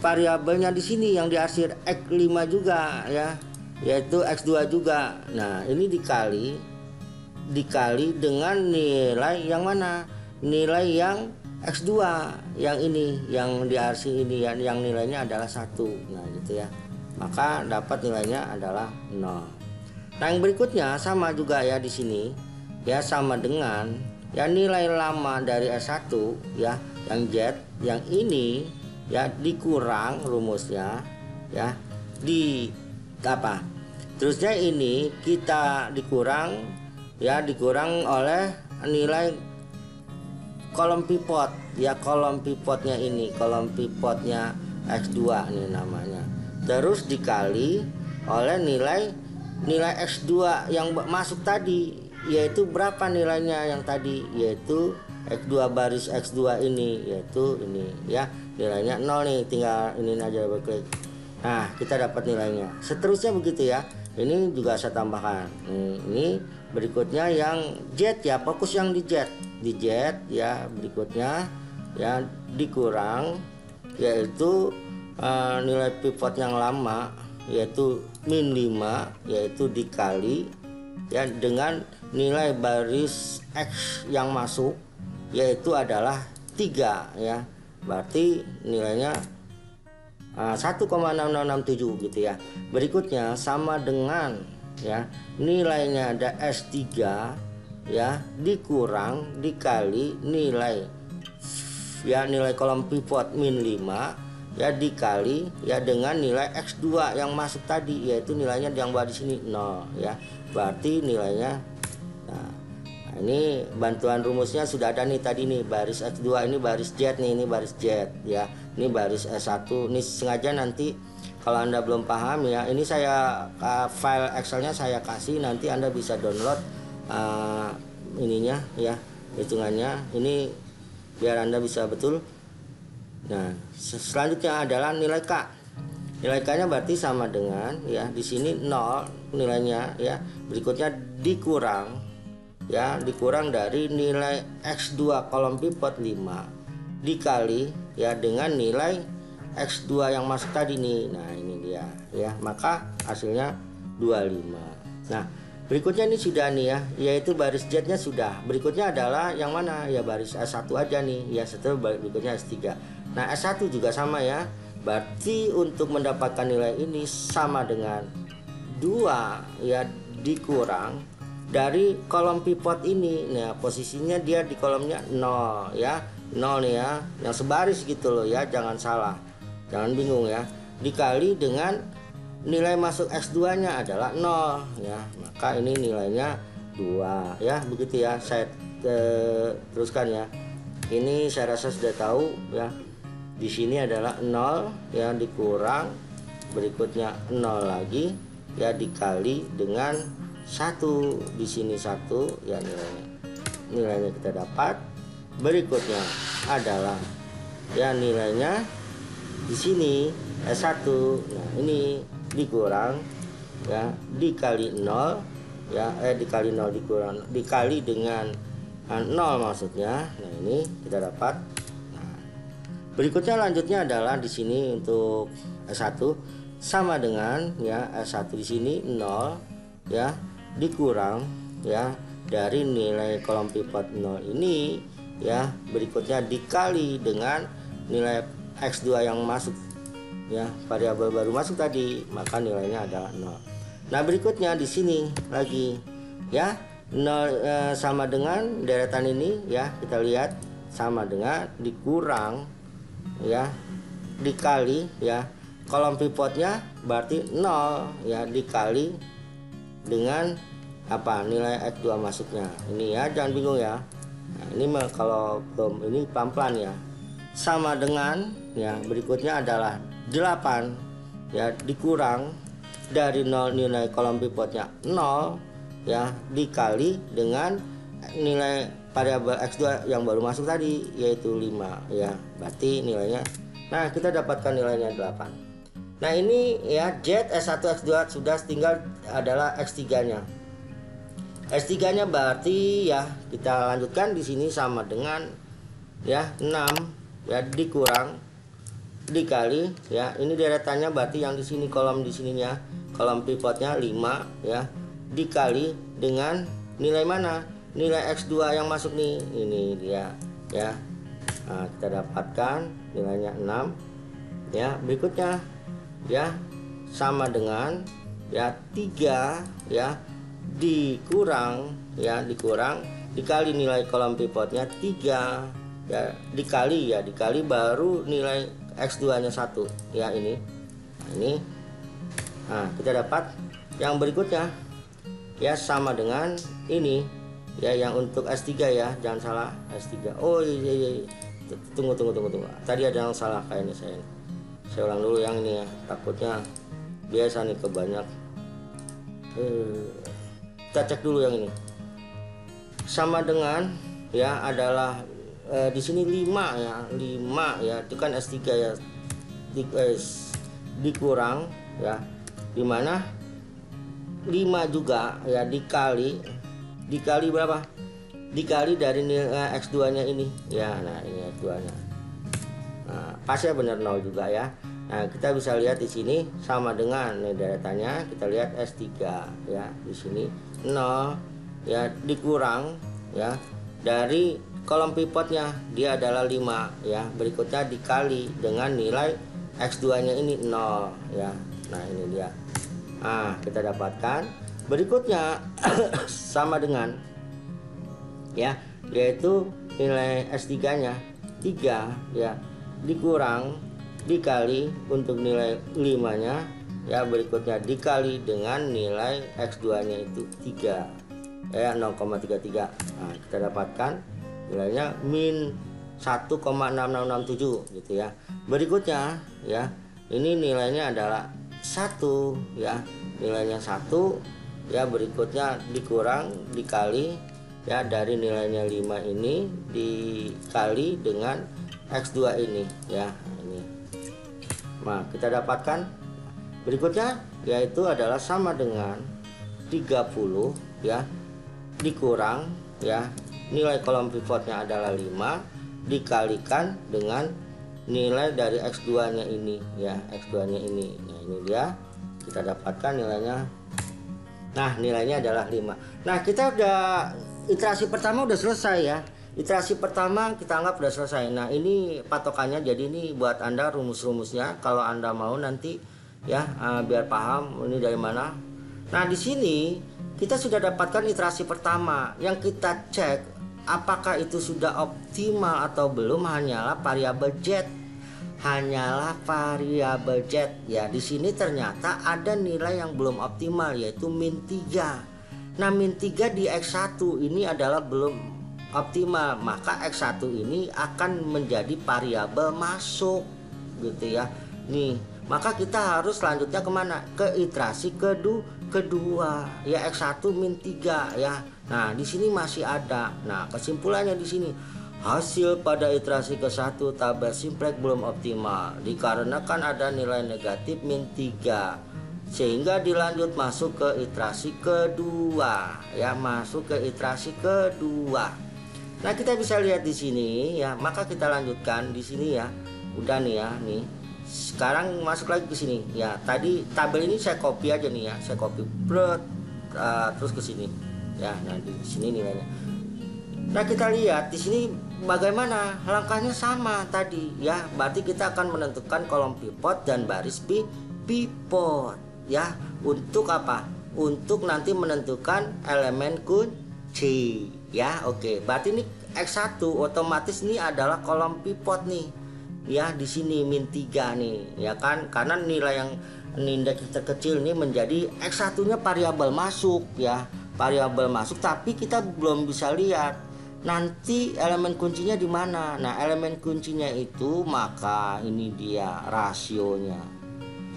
variabelnya di sini yang diarsir X5 juga ya, yaitu X2 juga. Nah ini dikali dengan nilai yang mana, nilai yang X2 yang ini, yang diarsir ini yang nilainya adalah 1. Nah gitu ya, maka dapat nilainya adalah 0. Nah yang berikutnya sama juga ya, di sini ya sama dengan ya nilai lama dari S1 ya, yang Z yang ini ya, dikurang rumusnya ya, di apa terusnya ini kita dikurang oleh nilai kolom pivot ya, kolom pivotnya ini, kolom pivotnya X2 ini namanya, terus dikali oleh nilai X2 yang masuk tadi, yaitu berapa nilainya yang tadi, yaitu X2 baris X2 ini, yaitu ini ya, nilainya 0 nih, tinggal ini aja berklik. Nah kita dapat nilainya, seterusnya begitu ya. Ini juga saya tambahkan. Ini berikutnya yang Z ya, fokus yang di Z ya, berikutnya ya dikurang, yaitu nilai pivot yang lama yaitu min 5, yaitu dikali ya dengan nilai baris X yang masuk, yaitu adalah 3 ya, berarti nilainya 1,6667 gitu ya. Berikutnya sama dengan ya, nilainya ada S3 ya, dikurang dikali nilai ya, nilai kolom pivot min 5 ya, dikali ya dengan nilai X2 yang masuk tadi, yaitu nilainya yang buat di sini 0 ya, berarti nilainya. Nah ini bantuan rumusnya sudah ada nih tadi nih, baris X2 ini baris Z nih, ini baris Z ya, ini baris S1. Ini sengaja nanti kalau Anda belum paham ya, ini saya file Excelnya saya kasih, nanti Anda bisa download ininya ya, hitungannya ini biar Anda bisa betul. Nah selanjutnya adalah nilai K. Nilai K nya berarti sama dengan ya, di sini 0 nilainya ya, berikutnya dikurang ya, dikurang dari nilai X2 kolom pivot 5 dikali ya dengan nilai X2 yang masuk tadi nih. Nah ini dia ya, maka hasilnya 25. Nah berikutnya ini sudah nih ya, yaitu baris Z nya sudah. Berikutnya adalah yang mana ya, baris S1 aja nih ya, setelah berikutnya S3. Nah S1 juga sama ya, berarti untuk mendapatkan nilai ini sama dengan 2 ya, dikurang dari kolom pivot ini. Nah posisinya dia di kolomnya 0 ya, 0 nih ya, yang sebaris gitu loh ya, jangan salah, jangan bingung ya, dikali dengan nilai masuk X2 nya adalah 0 ya, maka ini nilainya 2 ya, begitu ya. Saya teruskan ya, ini saya rasa sudah tahu ya, di sini adalah 0 ya, dikurang berikutnya 0 lagi ya, dikali dengan 1, di sini 1 ya, nilainya kita dapat. Berikutnya adalah ya nilainya di sini S1. Nah, ini dikurang ya, dikali 0 ya, dikali 0 dikali dengan 0 maksudnya. Nah, ini kita dapat. Nah, berikutnya lanjutnya adalah di sini untuk S1 sama dengan ya S1 di sini 0 ya, dikurang ya dari nilai kolom pivot 0 ini ya, berikutnya dikali dengan nilai X2 yang masuk ya, variabel baru masuk tadi, maka nilainya adalah 0. Nah, berikutnya di sini lagi ya 0 sama dengan deretan ini ya, kita lihat sama dengan dikurang ya, dikali ya kolom pivotnya berarti 0 ya, dikali dengan apa, nilai X2 masuknya ini ya, jangan bingung ya. Nah, ini kalau belum ini pelan-pelan ya, sama dengan ya, berikutnya adalah 8 ya, dikurang dari 0 nilai kolom pivotnya 0 ya, dikali dengan nilai variabel X2 yang baru masuk tadi yaitu 5 ya, berarti nilainya, nah kita dapatkan nilainya 8. Nah, ini ya Z S1 X2 sudah, tinggal adalah X3 nya. S3 nya berarti ya kita lanjutkan di sini sama dengan ya 6 ya, dikurang dikali ya, ini deretannya berarti yang di sini kolom di sininya, kolom pivotnya 5 ya, dikali dengan nilai mana, nilai X2 yang masuk nih, ini dia ya. Nah, kita dapatkan nilainya 6 ya. Berikutnya ya sama dengan ya 3 ya, dikurang ya, dikurang dikali nilai kolom pivotnya 3 ya, dikali baru nilai X2 nya 1 ya, ini. Nah, ini nah, kita dapat yang berikutnya ya sama dengan ini ya, yang untuk S3 ya, jangan salah S3. Oh iya. Tunggu. Tadi ada yang salah kayaknya saya ulang dulu yang ini ya, takutnya biasa nih kebanyak. Kita cek dulu yang ini. Sama dengan ya adalah di sini 5 ya, itu kan S3 ya, dikurang ya, dimana 5 juga ya, dikali berapa, dikali dari nilai X2 nya ini ya. Nah, ini X2 nya, nah, pasnya benar 0 juga ya. Nah, kita bisa lihat di sini sama dengan nih deretannya, kita lihat S3 ya, di sini 0 ya, dikurang ya dari kolom pivotnya, dia adalah 5 ya, berikutnya dikali dengan nilai X2 nya ini 0 ya. Nah, ini dia. Nah, kita dapatkan berikutnya sama dengan ya, yaitu nilai S3 nya 3 ya, dikurang dikali untuk nilai 5 nya ya, berikutnya dikali dengan nilai X2 nya itu 3 ya, 0,33. Nah, kita dapatkan nilainya min 1,6667 gitu ya. Berikutnya ya, ini nilainya adalah 1 ya, nilainya 1 ya, berikutnya dikurang dikali ya dari nilainya 5 ini dikali dengan X2 ini ya, ini. Nah, kita dapatkan berikutnya yaitu adalah sama dengan 30 ya, dikurang ya, nilai kolom pivotnya adalah 5 dikalikan dengan nilai dari X2 nya ini ya, X2 nya ini. Nah, ini dia, kita dapatkan nilainya. Nah, nilainya adalah 5. Nah, kita udah iterasi pertama udah selesai ya. Iterasi pertama kita anggap udah selesai. Nah, ini patokannya, jadi ini buat Anda rumus-rumusnya kalau Anda mau nanti ya, biar paham ini dari mana. Nah, di sini kita sudah dapatkan iterasi pertama. Yang kita cek apakah itu sudah optimal atau belum hanyalah variabel Z. Hanyalah variabel Z ya. Di sini ternyata ada nilai yang belum optimal yaitu min 3. Nah, min 3 di X1 ini adalah belum optimal, maka X1 ini akan menjadi variabel masuk gitu ya. Nih, maka kita harus selanjutnya kemana? Ke iterasi kedua, ya X1 min 3 ya. Nah, di sini masih ada. Nah, kesimpulannya di sini, hasil pada iterasi ke-1 tabel simplex belum optimal dikarenakan ada nilai negatif min 3, sehingga dilanjut masuk ke iterasi kedua ya, masuk ke iterasi kedua. Nah, kita bisa lihat di sini ya, maka kita lanjutkan di sini ya. Udah nih ya, nih. Sekarang masuk lagi ke sini ya. Tadi tabel ini saya copy aja nih ya, saya copy terus ke sini ya. Nah, di sini nilainya. Nah, kita lihat di sini bagaimana langkahnya sama tadi ya. Berarti kita akan menentukan kolom pivot dan baris pivot ya. Untuk apa? Untuk nanti menentukan elemen kunci ya. Oke, berarti ini X1 otomatis ini adalah kolom pivot nih ya. Di sini min 3 nih ya kan, karena nilai yang indeks terkecil ini menjadi X1 nya variabel masuk ya, variabel masuk, tapi kita belum bisa lihat nanti elemen kuncinya di mana. Nah, elemen kuncinya itu, maka ini dia rasionya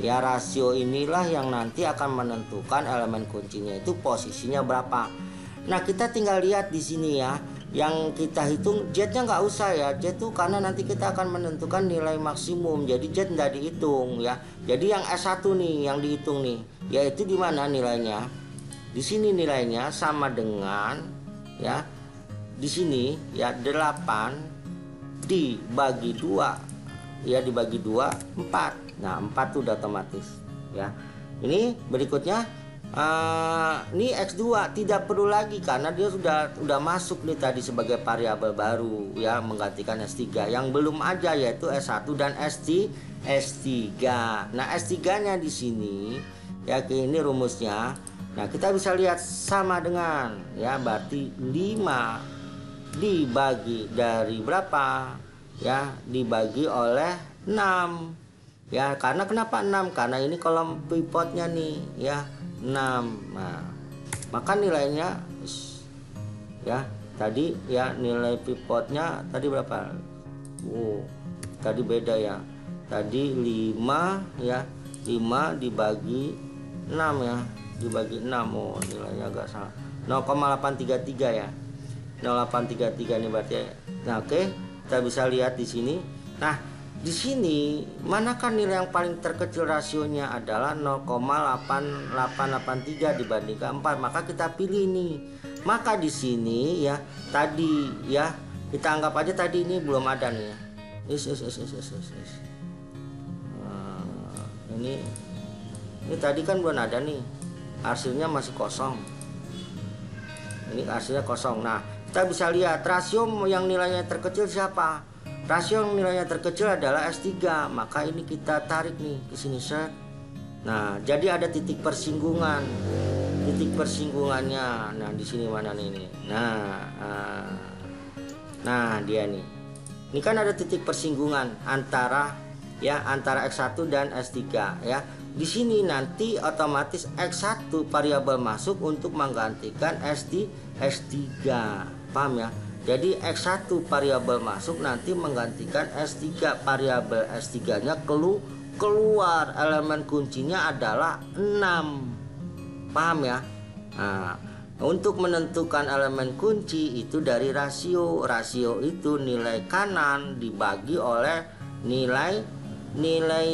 ya. Rasio inilah yang nanti akan menentukan elemen kuncinya itu posisinya berapa. Nah, kita tinggal lihat di sini ya. Yang kita hitung Z-nya nggak usah ya, Z itu karena nanti kita akan menentukan nilai maksimum, jadi Z nggak dihitung ya. Jadi yang S1 nih yang dihitung nih, yaitu di mana nilainya? Di sini nilainya sama dengan ya, di sini ya 8 dibagi 2 ya, dibagi 2 4. Nah, 4 tuh udah otomatis ya. Ini berikutnya ini X2 tidak perlu lagi karena dia sudah masuk nih tadi sebagai variabel baru ya, menggantikan S3. Yang belum aja yaitu S1 dan S3. Nah, S3-nya di sini ya, ini rumusnya. Nah, kita bisa lihat sama dengan ya, berarti 5 dibagi dari berapa ya, dibagi oleh 6 ya. Karena kenapa 6? Karena ini kolom pivotnya nih ya, 6. Nah, maka nilainya ya tadi ya, nilai pivotnya tadi berapa? Tadi beda ya. Tadi 5 ya, 5 dibagi 6 ya, dibagi 6. Nilainya agak salah. 0,833 ya. 0,833 nih berarti. Nah, oke, kita bisa lihat di sini. Nah, di sini manakah nilai yang paling terkecil rasionya adalah 0,8883 dibandingkan 4, maka kita pilih nih. Maka di sini ya, tadi ya, kita anggap aja tadi ini belum ada nih ya. Ini tadi kan belum ada nih, hasilnya masih kosong. Ini hasilnya kosong. Nah, kita bisa lihat rasio yang nilainya terkecil siapa? Rasio yang nilainya terkecil adalah S3, maka ini kita tarik nih ke sini set. Nah, jadi ada titik persinggungan. Titik persinggungannya. Nah, di sini mana nih ini? Nah, dia nih. Ini kan ada titik persinggungan antara ya, antara X1 dan S3 ya. Di sini nanti otomatis X1 variabel masuk untuk menggantikan S3. Paham ya? Jadi X1 variabel masuk nanti menggantikan S3, variabel S3-nya keluar, elemen kuncinya adalah 6. Paham ya? Nah, untuk menentukan elemen kunci itu dari rasio. Rasio itu nilai kanan dibagi oleh nilai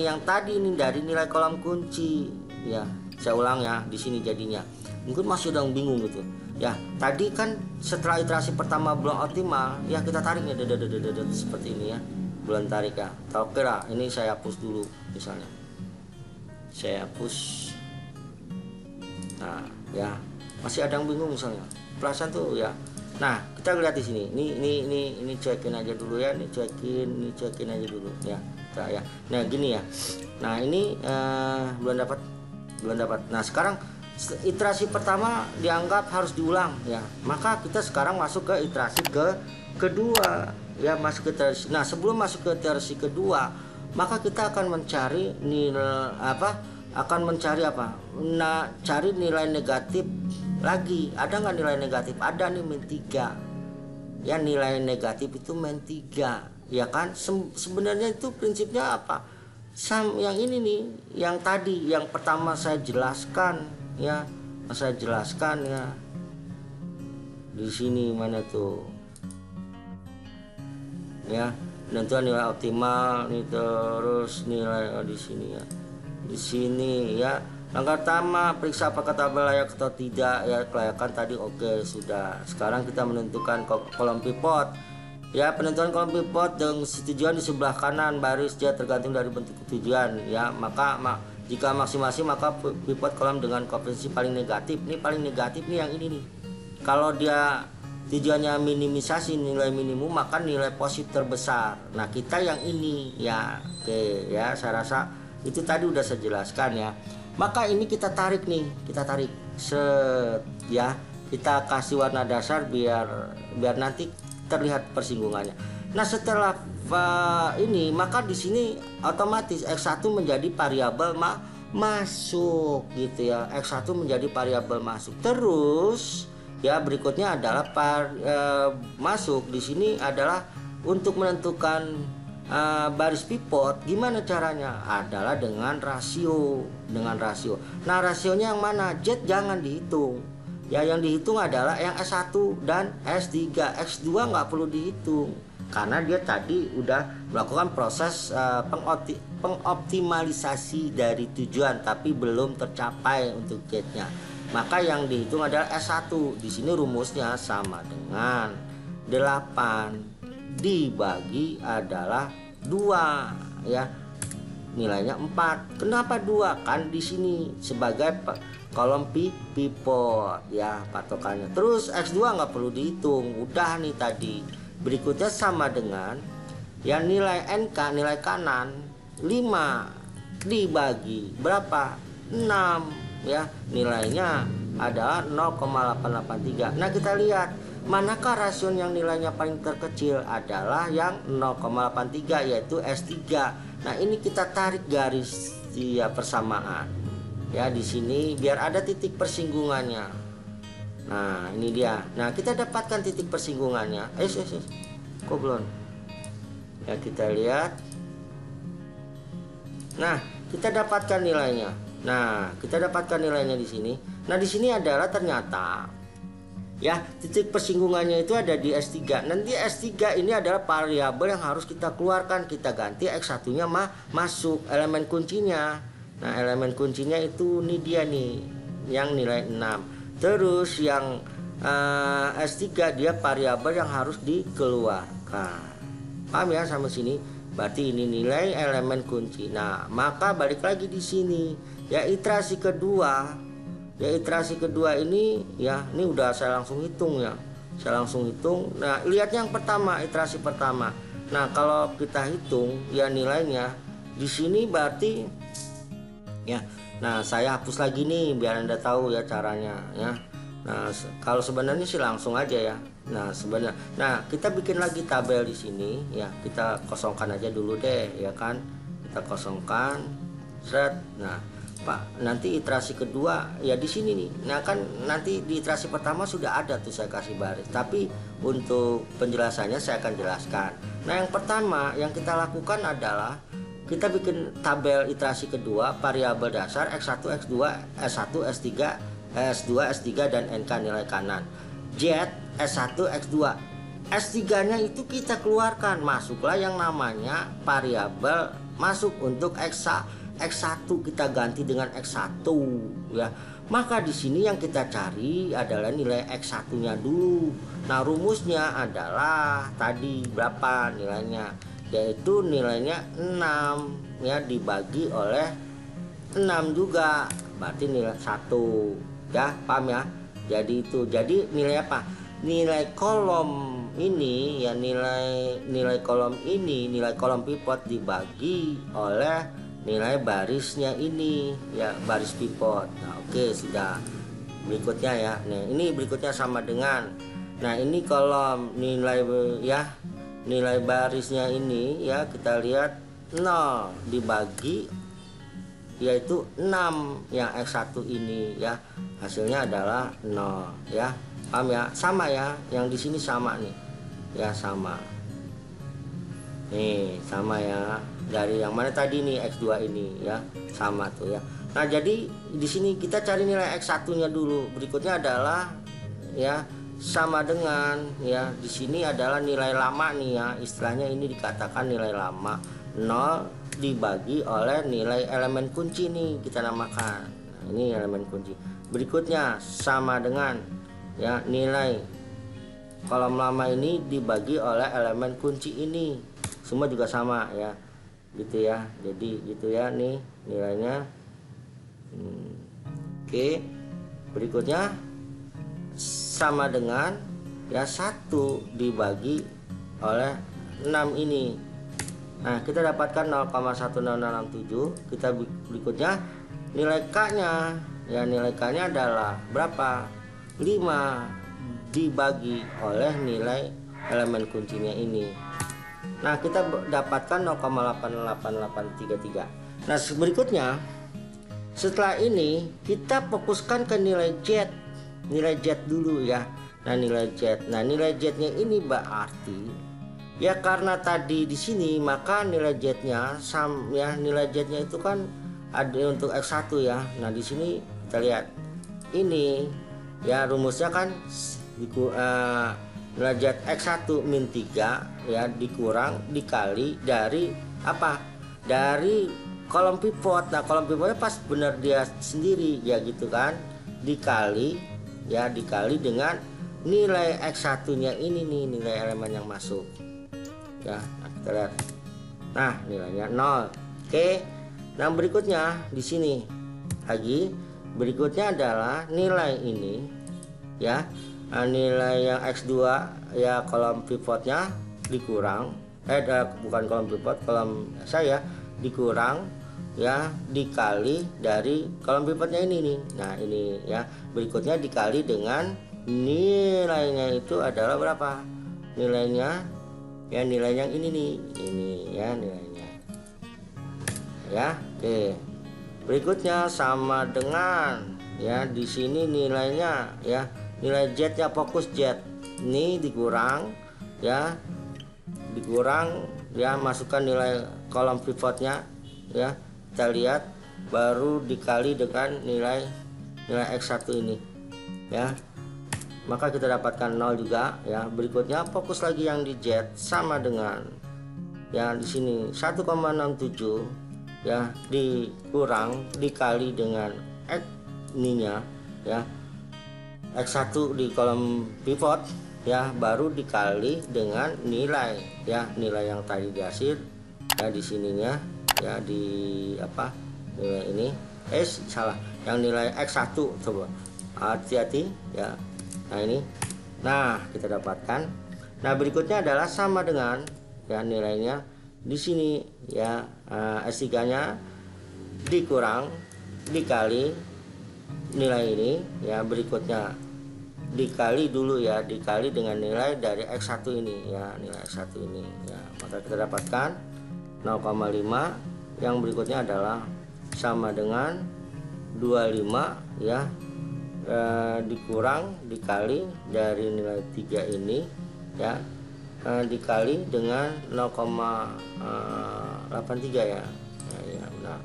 yang tadi nih dari nilai kolom kunci ya. Saya ulang ya, di sini jadinya. Mungkin masih ada yang bingung gitu. Ya, tadi kan setelah iterasi pertama belum optimal, ya kita tarik ya, seperti ini ya. Belum tarik ya. Oke lah, ini saya hapus dulu misalnya. Saya hapus. Nah, ya. Masih ada yang bingung misalnya. Perasaan tuh ya. Nah, kita lihat di sini. Ini cekin aja dulu ya, ini cekin aja dulu ya. Ya. Nah, gini ya. Nah, ini belum dapat. Nah, sekarang iterasi pertama dianggap harus diulang ya, maka kita sekarang masuk ke iterasi kedua ya, masuk ke iterasi. Nah, sebelum masuk ke iterasi kedua, maka kita akan mencari nilai apa? Nah, cari nilai negatif lagi. Ada nggak nilai negatif? Ada nih, min 3 ya. Nilai negatif itu min 3 ya kan. Sebenarnya itu prinsipnya apa? Yang ini nih, yang tadi yang pertama saya jelaskan ya, saya jelaskan ya. Di sini mana tuh? Ya, penentuan nilai optimal nih, terus nilai di sini ya. Di sini ya. Langkah pertama, periksa apakah tabel layak atau tidak ya. Kelayakan tadi oke, sudah. Sekarang kita menentukan kolom pivot. Ya, penentuan kolom pivot dengan tujuan di sebelah kanan baris dia tergantung dari bentuk tujuan ya. Maka jika maksimasi maka pivot kolom dengan koefisien paling negatif. Ini paling negatif nih yang ini nih. Kalau dia tujuannya minimisasi nilai minimum maka nilai positif terbesar. Nah, kita yang ini ya. Oke ya, saya rasa itu tadi udah saya jelaskan ya. Maka ini kita tarik nih, kita tarik set ya. Kita kasih warna dasar biar nanti terlihat persinggungannya. Nah, setelah ini maka di sini otomatis X1 menjadi variabel masuk gitu ya. X1 menjadi variabel masuk. Terus ya berikutnya adalah masuk di sini adalah untuk menentukan baris pivot. Gimana caranya? Adalah dengan rasio, Nah, rasionya yang mana? Z jangan dihitung. Ya, yang dihitung adalah yang S1 dan S3. X2 nggak perlu dihitung karena dia tadi udah melakukan proses pengoptimalisasi dari tujuan tapi belum tercapai untuk Z-nya. Maka yang dihitung adalah S1. Di sini rumusnya sama dengan 8 dibagi adalah 2 ya. Nilainya 4. Kenapa 2? Kan di sini sebagai kolom pivot ya patokannya. Terus X2 nggak perlu dihitung, udah nih tadi. Berikutnya sama dengan ya nilai NK, nilai kanan 5 dibagi berapa? 6 ya. Nilainya adalah 0,883. Nah, kita lihat manakah rasio yang nilainya paling terkecil? Adalah yang 0,83 yaitu S3. Nah, ini kita tarik garis dia persamaan. Ya, di sini biar ada titik persinggungannya. Nah, ini dia. Nah, kita dapatkan titik persinggungannya. Kok belum? Ya, kita lihat. Nah, kita dapatkan nilainya. Di sini. Nah, di sini adalah ternyata ya titik persinggungannya itu ada di S3. Nanti S3 ini adalah variabel yang harus kita keluarkan. Kita ganti X1-nya masuk elemen kuncinya. Nah, elemen kuncinya itu ini dia nih, yang nilai 6. Terus yang S3 dia variabel yang harus dikeluarkan. Paham ya sampai sini? Berarti ini nilai elemen kunci. Nah, maka balik lagi di sini. Ya, iterasi kedua ini ya, ini udah saya langsung hitung ya. Nah, lihat yang pertama, iterasi pertama. Nah, kalau kita hitung ya nilainya di sini berarti ya. Nah, saya hapus lagi nih biar Anda tahu ya caranya ya. Nah, kalau sebenarnya sih langsung aja ya. Nah, kita bikin lagi tabel di sini ya. Kita kosongkan aja dulu deh ya kan. Kita kosongkan. Nah, Pak, nanti iterasi kedua ya di sini nih. Nah, kan nanti di iterasi pertama sudah ada tuh saya kasih baris. Tapi untuk penjelasannya saya akan jelaskan. Nah, yang pertama yang kita lakukan adalah kita bikin tabel iterasi kedua variabel dasar X1, X2, S1, S3, S2, S3 dan NK nilai kanan. Z, S1, X2. S3-nya itu kita keluarkan, masuklah yang namanya variabel masuk untuk X1 kita ganti dengan X1 ya. Maka di sini yang kita cari adalah nilai X1-nya dulu. Nah, rumusnya adalah tadi berapa nilainya? Yaitu nilainya 6 ya dibagi oleh 6 juga. Berarti nilai 1 ya, paham ya? Jadi itu. Jadi nilai apa? Nilai kolom ini ya, nilai kolom ini, nilai kolom pivot dibagi oleh nilai barisnya ini ya, baris pivot. Nah, oke, sudah. Berikutnya ya. Nah, ini berikutnya sama dengan, nah ini kolom nilai ya, nilai barisnya ini ya, kita lihat 0 dibagi yaitu 6 yang X1 ini ya. Hasilnya adalah 0 ya. Paham ya? Sama ya, yang di sini sama nih. Ya, sama. Nih, sama ya. Dari yang mana tadi nih, X2 ini ya, sama tuh ya. Nah, jadi di sini kita cari nilai X1-nya dulu. Berikutnya adalah ya sama dengan ya di sini adalah nilai lama nih ya. Istilahnya ini dikatakan nilai lama. 0 dibagi oleh nilai elemen kunci nih kita namakan. Nah, ini elemen kunci. Berikutnya sama dengan ya nilai kolom lama ini dibagi oleh elemen kunci ini. Semua juga sama ya. Gitu ya. Jadi gitu ya nih nilainya. Oke, berikutnya sama dengan ya 1 dibagi oleh 6 ini. Nah, kita dapatkan 0,10067. Kita berikutnya nilai K-nya. Ya, nilai K-nya adalah berapa? 5 dibagi oleh nilai elemen kuncinya ini. Nah, kita dapatkan 0,88833. Nah, berikutnya setelah ini kita fokuskan ke nilai Z. Nilai Z dulu ya. Nah, nilai Z. Nah, nilai Z-nya ini berarti ya karena tadi di sini maka nilai Z-nya ya nilai Z-nya itu kan ada untuk X1 ya. Nah, di sini kita lihat. Ini ya rumusnya kan nilai Z X1 min 3 ya dikurang dikali dari apa? Dari kolom pivot. Nah, kolom pivotnya pas benar dia sendiri ya gitu kan, dikali dengan nilai X1 nya ini nih, nilai elemen yang masuk ya. Nah, kita lihat, nah nilainya 0. Oke, nah berikutnya di sini lagi berikutnya adalah nilai ini ya. Nah, nilai yang X2 ya kolom pivotnya dikurang bukan kolom pivot, kolom saya dikurang ya dikali dari kolom pivotnya ini nih. Nah, ini ya berikutnya dikali dengan nilainya itu adalah berapa? Nilainya ya nilai yang ini nih, ini ya nilainya ya. Oke, berikutnya sama dengan ya di sini nilainya ya nilai Z-nya, fokus Z ini dikurang ya masukkan nilai kolom pivotnya ya, kita lihat baru dikali dengan nilai X1 ini ya, maka kita dapatkan 0 juga ya. Berikutnya fokus lagi yang di Z sama dengan ya di sini 1,67 ya dikurang dikali dengan X ininya ya X1 di kolom pivot ya, baru dikali dengan nilai ya nilai yang tadi dihasil ya di sininya ya di apa nilai ini salah yang nilai X1, coba hati-hati ya. Nah, ini nah kita dapatkan. Nah, berikutnya adalah sama dengan ya nilainya di sini ya S3 nya dikurang dikali nilai ini ya, berikutnya dikali dulu ya, dikali dengan nilai dari X1 ini ya, nilai X1 ini ya, maka kita dapatkan 0,5. Yang berikutnya adalah sama dengan 25 ya dikurang dikali dari nilai 3 ini ya dikali dengan 0,83 ya. Ya, benar.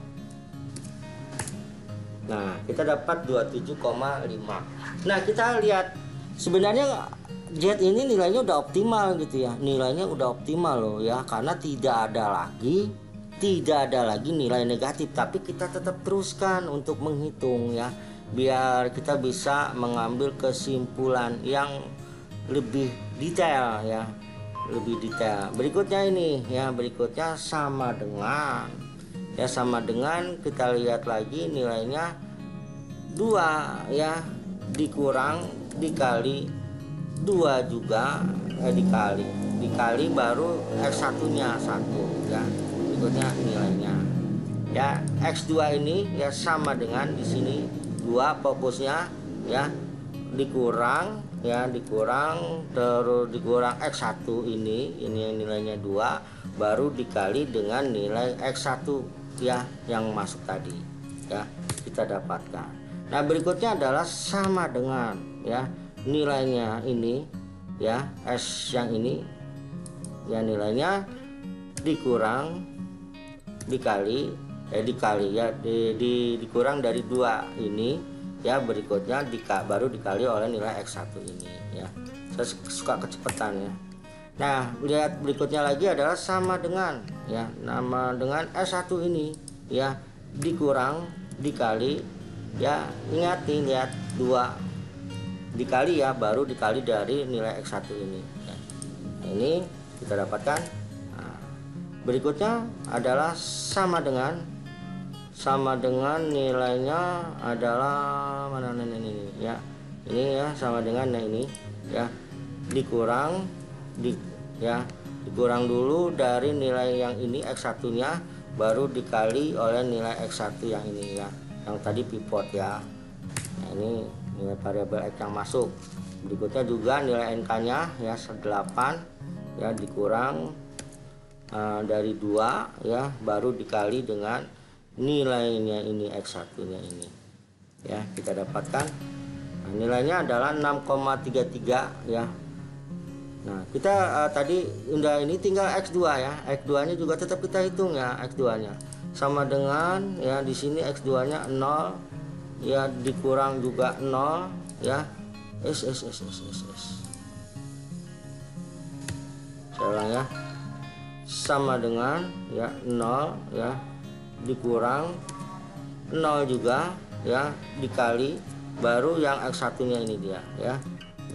Nah, kita dapat 27,5. Nah, kita lihat sebenarnya Z ini nilainya udah optimal gitu ya. Nilainya udah optimal loh ya, karena tidak ada lagi nilai negatif, tapi kita tetap teruskan untuk menghitung ya, biar kita bisa mengambil kesimpulan yang lebih detail ya, lebih detail. Berikutnya ini ya, berikutnya sama dengan kita lihat lagi nilainya 2 ya dikurang dikali 2 juga dikali baru X1 nya 1 ya. Berikutnya nilainya ya X2 ini ya sama dengan di sini 2 fokusnya ya dikurang terus dikurang X1 ini yang nilainya 2 baru dikali dengan nilai X1 ya yang masuk tadi ya, kita dapatkan. Nah, berikutnya adalah sama dengan ya nilainya ini ya S yang ini ya nilainya dikurang dikali dikali ya, dikurang dari 2 ini ya, berikutnya baru dikali oleh nilai X1 ini ya. Saya suka kecepatan ya. Nah, lihat berikutnya lagi adalah sama dengan ya, nama dengan S1 ini ya, dikurang dikali ya, ingatin lihat 2 dikali ya, baru dikali dari nilai X1 ini ya. Nah, ini kita dapatkan. Nah, berikutnya adalah sama dengan nilainya adalah mana ini ya, ini ya, sama dengan ini ya, dikurang dikurang dulu dari nilai yang ini X1 nya, baru dikali oleh nilai X1 yang ini ya, yang tadi pivot ya. Nah, ini nilai variabel X yang masuk. Berikutnya juga nilai NK nya ya 8 ya, dikurang dari 2 ya, baru dikali dengan nilainya ini X1 nya ini ya, kita dapatkan. Nah, nilainya adalah 6,33 ya. Nah, kita tadi udah ini tinggal X2 ya. X2 nya juga tetap kita hitung ya, X2 nya sama dengan ya, di sini X2 nya 0 ya, dikurang juga 0 ya, saya ulang ya, sama dengan ya 0 ya, dikurang 0 juga ya, dikali baru yang X1 nya ini dia ya,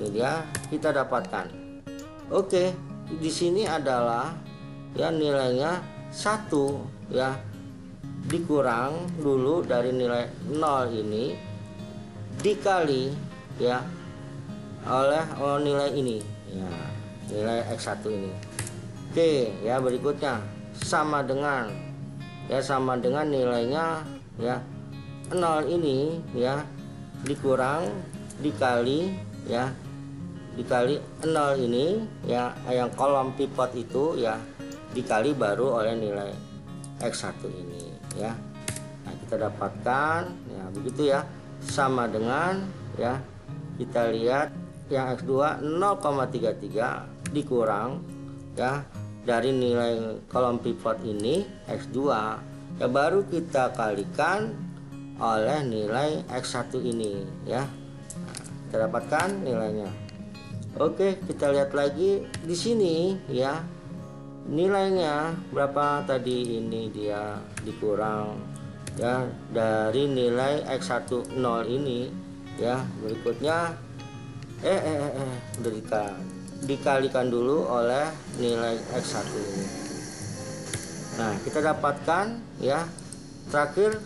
ini dia kita dapatkan. Oke, di sini adalah ya nilainya 1 ya, dikurang dulu dari nilai 0 ini, dikali ya oleh nilai ini ya, nilai X1 ini. Oke ya, berikutnya sama dengan nilainya ya 0 ini ya, dikurang dikali ya, dikali 0 ini ya, yang kolom pivot itu ya, dikali baru oleh nilai X1 ini ya. Nah, kita dapatkan ya begitu ya, sama dengan ya, kita lihat yang X2 0,33 dikurang ya dari nilai kolom pivot ini X2 ya, baru kita kalikan oleh nilai X1 ini ya. Nah, kita dapatkan nilainya. Oke, kita lihat lagi di sini ya, nilainya berapa tadi, ini dia dikurang ya dari nilai X1 0 ini ya, berikutnya udah dikalikan dulu oleh nilai X1 ini. Nah, kita dapatkan ya, terakhir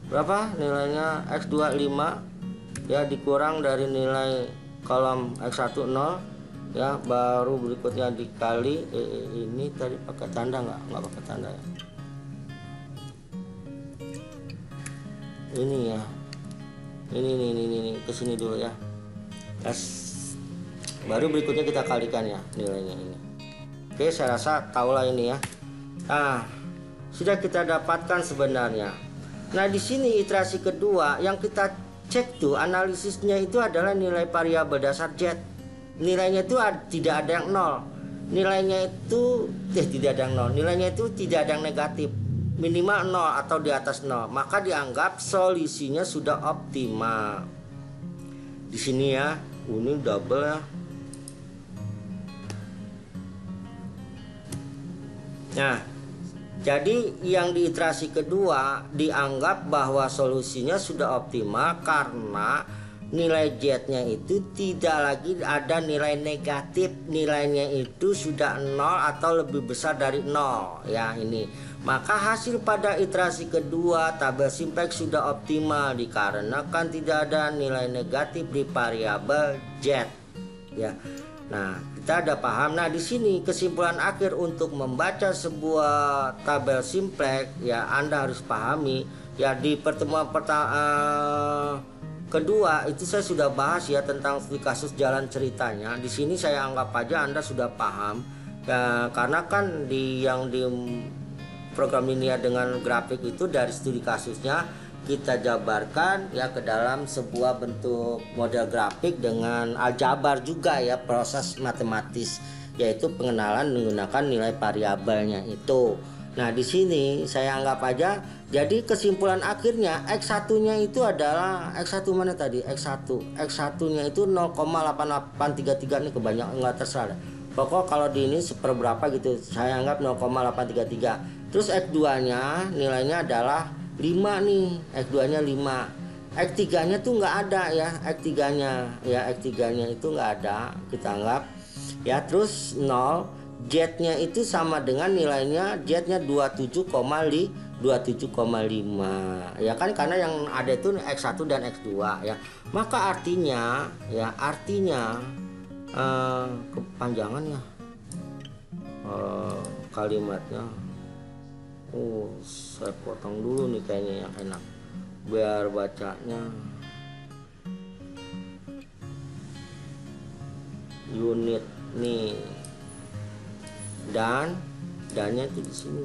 berapa nilainya, X2 5 ya, dikurang dari nilai kolom X1 0 ya, baru berikutnya dikali ini tadi pakai tanda nggak pakai tanda ya, ini ya, ini kesini dulu ya, baru berikutnya kita kalikan ya nilainya ini. Oke, saya rasa tahulah ini ya. Nah, sudah kita dapatkan sebenarnya. Nah, di sini iterasi kedua yang kita cek tuh analisisnya itu adalah nilai variabel dasar Z. Nilainya itu tidak ada yang 0. Nilainya itu tidak ada yang 0. Nilainya itu tidak ada yang negatif. Minimal 0 atau di atas 0. Maka dianggap solusinya sudah optimal. Di sini ya, ini double ya. Nah, jadi yang di iterasi kedua dianggap bahwa solusinya sudah optimal karena nilai Z-nya itu tidak lagi ada nilai negatif, nilainya itu sudah 0 atau lebih besar dari 0 ya ini. Maka hasil pada iterasi kedua tabel simplex sudah optimal dikarenakan tidak ada nilai negatif di variabel Z ya. Nah, kita ada paham. Nah, di sini kesimpulan akhir untuk membaca sebuah tabel simplex ya, Anda harus pahami ya, di pertemuan kedua itu saya sudah bahas ya tentang studi kasus jalan ceritanya. Di sini saya anggap aja Anda sudah paham ya, karena kan di program linear dengan grafik itu dari studi kasusnya kita jabarkan ya ke dalam sebuah bentuk model grafik dengan aljabar juga ya, proses matematis, yaitu pengenalan menggunakan nilai variabelnya itu Nah, di sini saya anggap aja jadi kesimpulan akhirnya X1-nya itu adalah X1 mana tadi? X1-nya itu 0,8833 nih, kebanyakan nggak terserah. Pokok kalau di ini seperberapa gitu, saya anggap 0,833. Terus X2-nya nilainya adalah 5 nih, X2-nya 5. X3-nya tuh nggak ada ya, X3-nya itu nggak ada, kita anggap ya. Terus 0, Z-nya itu sama dengan nilainya, Z-nya 27,5 ya kan, karena yang ada itu X1 dan X2 ya. Maka artinya kepanjangannya kalimatnya, saya potong dulu nih kayaknya yang enak biar bacanya. Unit nih, dannya itu di sini.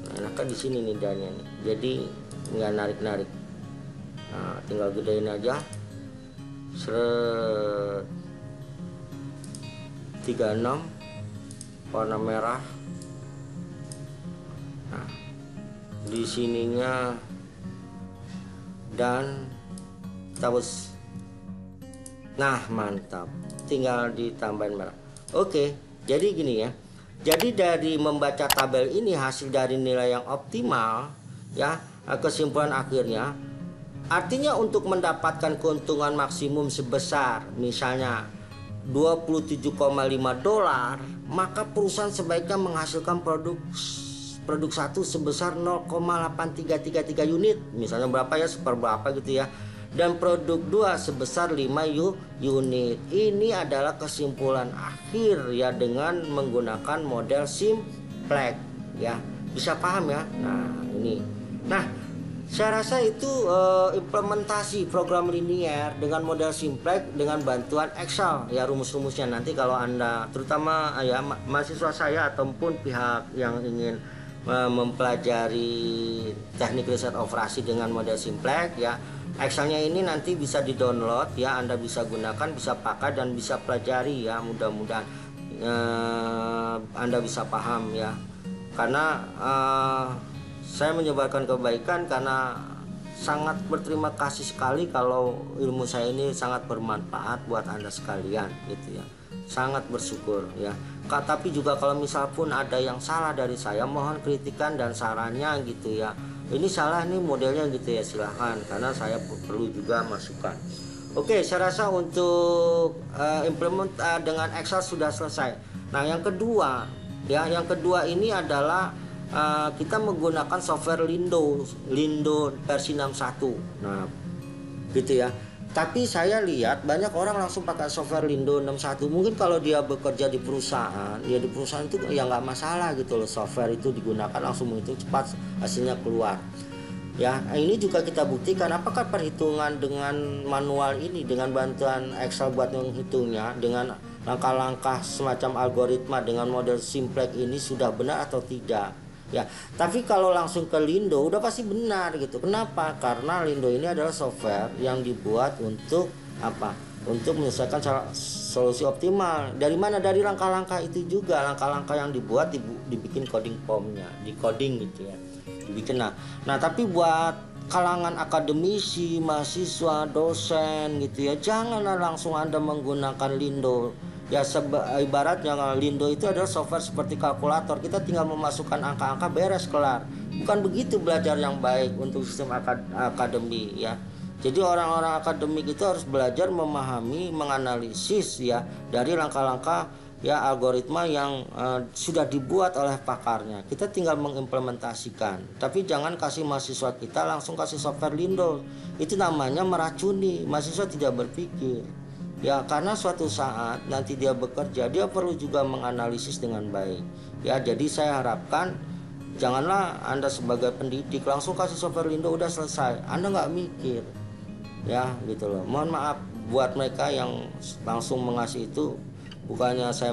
Nah, enaknya di sini nih dannya nih. Jadi nggak narik-narik. Nah, tinggal gedein aja. 36 warna merah. Nah, di sininya dan terus. Nah, mantap. Tinggal ditambahin merah. Oke, jadi gini ya. Jadi dari membaca tabel ini, hasil dari nilai yang optimal ya, kesimpulan akhirnya artinya untuk mendapatkan keuntungan maksimum sebesar misalnya $27,5, maka perusahaan sebaiknya menghasilkan produk satu sebesar 0,8333 unit, misalnya berapa ya, seperberapa gitu ya, dan produk 2 sebesar 5 unit. Ini adalah kesimpulan akhir ya dengan menggunakan model simplex ya. Bisa paham ya? Nah, ini. Nah, saya rasa itu implementasi program linear dengan model simplex dengan bantuan Excel ya, rumus-rumusnya nanti kalau Anda terutama ya mahasiswa saya ataupun pihak yang ingin mempelajari teknik riset operasi dengan model simplex ya, Excelnya ini nanti bisa di-download ya, Anda bisa gunakan, bisa pakai dan bisa pelajari ya. Mudah-mudahan Anda bisa paham ya. Karena saya menyebarkan kebaikan karena sangat berterima kasih sekali kalau ilmu saya ini sangat bermanfaat buat Anda sekalian gitu ya. Sangat bersyukur ya. Tapi juga kalau misal pun ada yang salah dari saya, mohon kritikan dan sarannya gitu ya. Ini salah nih modelnya gitu ya, silahkan, karena saya perlu juga masukan. Oke, saya rasa untuk implement dengan Excel sudah selesai. Nah, yang kedua ya, yang kedua ini adalah kita menggunakan software Lindo versi 61. Nah, gitu ya. Tapi saya lihat banyak orang langsung pakai software Lindo 61. Mungkin kalau dia bekerja di perusahaan, ya di perusahaan itu ya nggak masalah gitu loh, software itu digunakan langsung menghitung cepat, hasilnya keluar. Ya, ini juga kita buktikan apakah perhitungan dengan manual ini dengan bantuan Excel buat menghitungnya dengan langkah-langkah semacam algoritma dengan model simplex ini sudah benar atau tidak. Ya, tapi kalau langsung ke Lindo udah pasti benar gitu. Kenapa? Karena Lindo ini adalah software yang dibuat untuk apa? Untuk menyelesaikan solusi optimal. Dari mana? Dari langkah-langkah itu juga, langkah-langkah yang dibuat dibikin coding formnya, di coding gitu ya. Dibikin. Nah, tapi buat kalangan akademisi, mahasiswa, dosen gitu ya, janganlah langsung Anda menggunakan Lindo. Ya ibaratnya Lindo itu adalah software seperti kalkulator, kita tinggal memasukkan angka-angka beres kelar. Bukan begitu belajar yang baik untuk sistem akademik ya. Jadi orang-orang akademik itu harus belajar memahami, menganalisis ya dari langkah-langkah ya algoritma yang sudah dibuat oleh pakarnya. Kita tinggal mengimplementasikan. Tapi jangan kasih mahasiswa kita langsung kasih software Lindo. Itu namanya meracuni. Mahasiswa tidak berpikir. Ya, karena suatu saat nanti dia bekerja, dia perlu juga menganalisis dengan baik. Ya, jadi saya harapkan janganlah Anda sebagai pendidik langsung kasih software Lindo udah selesai. Anda nggak mikir. Ya, gitu loh. Mohon maaf buat mereka yang langsung mengasih itu. Bukannya saya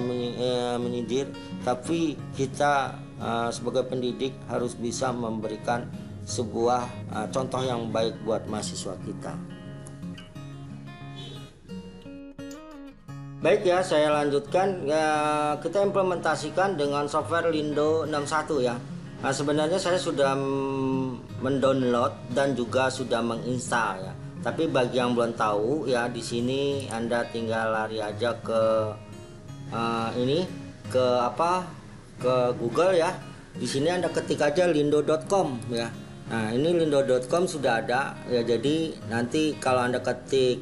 menyindir, tapi kita sebagai pendidik harus bisa memberikan sebuah contoh yang baik buat mahasiswa kita. Baik ya, saya lanjutkan ya, kita implementasikan dengan software Lindo 61 ya. Nah, sebenarnya saya sudah mendownload dan juga sudah menginstal ya. Tapi bagi yang belum tahu ya, di sini Anda tinggal lari aja ke ini ke ke Google ya. Di sini Anda ketik aja lindo.com ya. Nah, ini lindo.com sudah ada ya. Jadi nanti kalau Anda ketik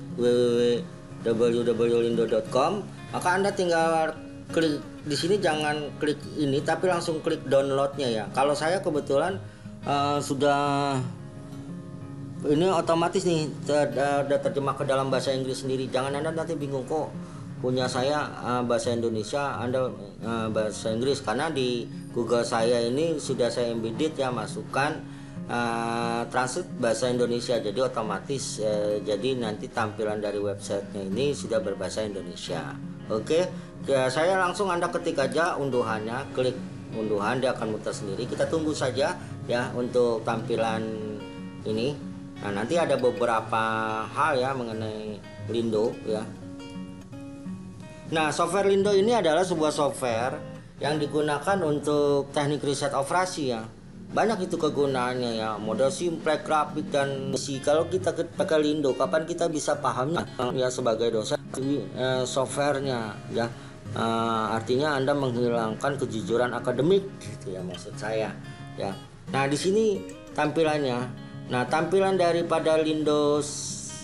www.lindo.com, maka Anda tinggal klik di sini, jangan klik ini tapi langsung klik downloadnya ya. Kalau saya kebetulan sudah ini otomatis nih udah terjemah ke dalam bahasa Inggris sendiri. Jangan Anda nanti bingung kok punya saya bahasa Indonesia, Anda bahasa Inggris, karena di Google saya ini sudah saya embedded ya, masukkan translate bahasa Indonesia, jadi otomatis jadi nanti tampilan dari websitenya ini sudah berbahasa Indonesia. Oke ya, saya langsung Anda ketik aja unduhannya, klik unduhan, dia akan muter sendiri. Kita tunggu saja ya untuk tampilan ini. Nah, nanti ada beberapa hal ya mengenai Lindo ya. Nah, software Lindo ini adalah sebuah software yang digunakan untuk teknik riset operasi ya. Banyak itu kegunaannya ya, model simplex, grafik, dan kalau kita pakai Lindo, kapan kita bisa pahamnya ya sebagai dosen softwarenya ya. Artinya Anda menghilangkan kejujuran akademik gitu ya, maksud saya ya. Nah, di sini tampilannya. Nah, tampilan daripada Lindo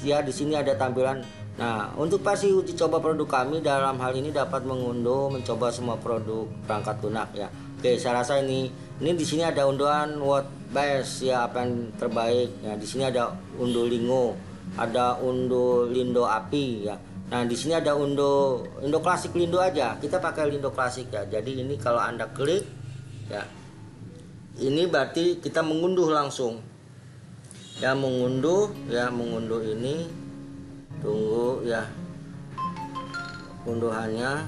ya, di sini ada tampilan. Nah, untuk versi uji coba produk kami dalam hal ini dapat mengunduh mencoba semua produk perangkat lunak ya. Oke, saya rasa ini di sini ada unduhan WordBase ya, apa yang terbaik. Nah, di sini ada unduh Lingo, ada unduh Lindo API ya. Nah, di sini ada unduh Indo Klasik Lindo aja. Kita pakai Lindo Klasik ya. Jadi ini kalau Anda klik ya, ini berarti kita mengunduh langsung. Ya, mengunduh ini. Tunggu ya unduhannya.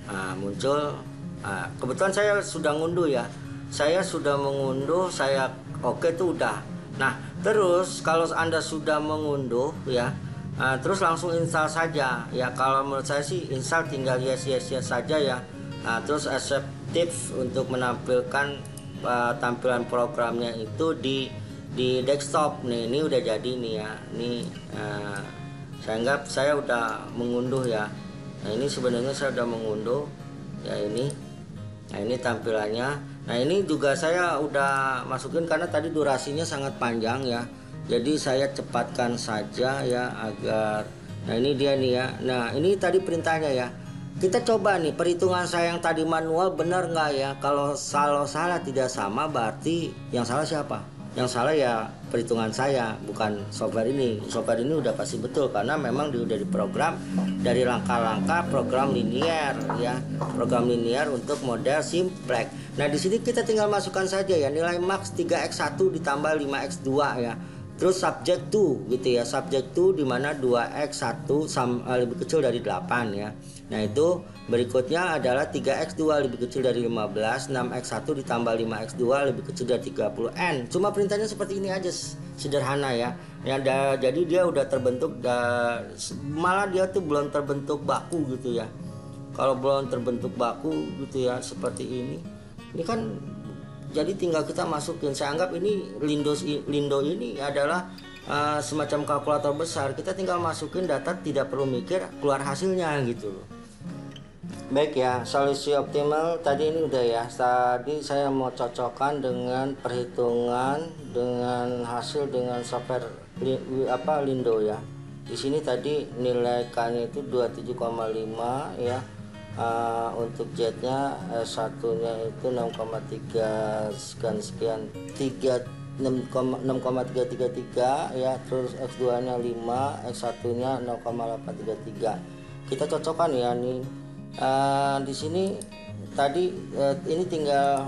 Nah, muncul. Nah, kebetulan saya sudah ngunduh ya. Saya sudah mengunduh, saya oke tuh udah. Nah, terus kalau Anda sudah mengunduh ya, terus langsung install saja ya. Kalau menurut saya sih install tinggal yes saja ya. Nah, terus acceptive untuk menampilkan tampilan programnya itu di desktop nih. Ini udah jadi nih ya. Ini saya anggap saya udah mengunduh ya. Nah, ini sebenarnya saya udah mengunduh ya ini. Nah, ini tampilannya. Nah, ini juga saya udah masukin karena tadi durasinya sangat panjang ya. Jadi saya cepatkan saja ya agar. Nah, ini dia nih ya. Nah, ini tadi perintahnya ya. Kita coba nih perhitungan saya yang tadi manual benar nggak ya. Kalau salah tidak sama, berarti yang salah siapa? Yang salah ya perhitungan saya, bukan software ini. Software ini udah pasti betul karena memang udah diprogram dari langkah-langkah program linear ya, program linear untuk model simplex. Nah, di sini kita tinggal masukkan saja ya nilai max 3x1 ditambah 5x2 ya. Terus subject to gitu ya, subject to dimana 2x1 lebih kecil dari 8 ya. Nah, itu berikutnya adalah 3x2 lebih kecil dari 15, 6x1 ditambah 5x2 lebih kecil dari 30n. Cuma perintahnya seperti ini aja, sederhana ya. Jadi dia udah terbentuk, malah dia tuh belum terbentuk baku gitu ya. Kalau belum terbentuk baku gitu ya seperti ini kan jadi tinggal kita masukin. Saya anggap ini Lindo ini adalah semacam kalkulator besar. Kita tinggal masukin data, tidak perlu mikir keluar hasilnya gitu loh. Baik ya, solusi optimal tadi ini udah ya. Tadi saya mau cocokkan dengan perhitungan dengan hasil dengan software Lindo ya. Di sini tadi nilai K-nya itu 27,5 ya. Untuk Z-nya S1-nya itu 6,3 sekian 6,333 ya. Terus X2-nya 5, X1-nya 0,833. Kita cocokkan ya nih. Di sini tadi ini tinggal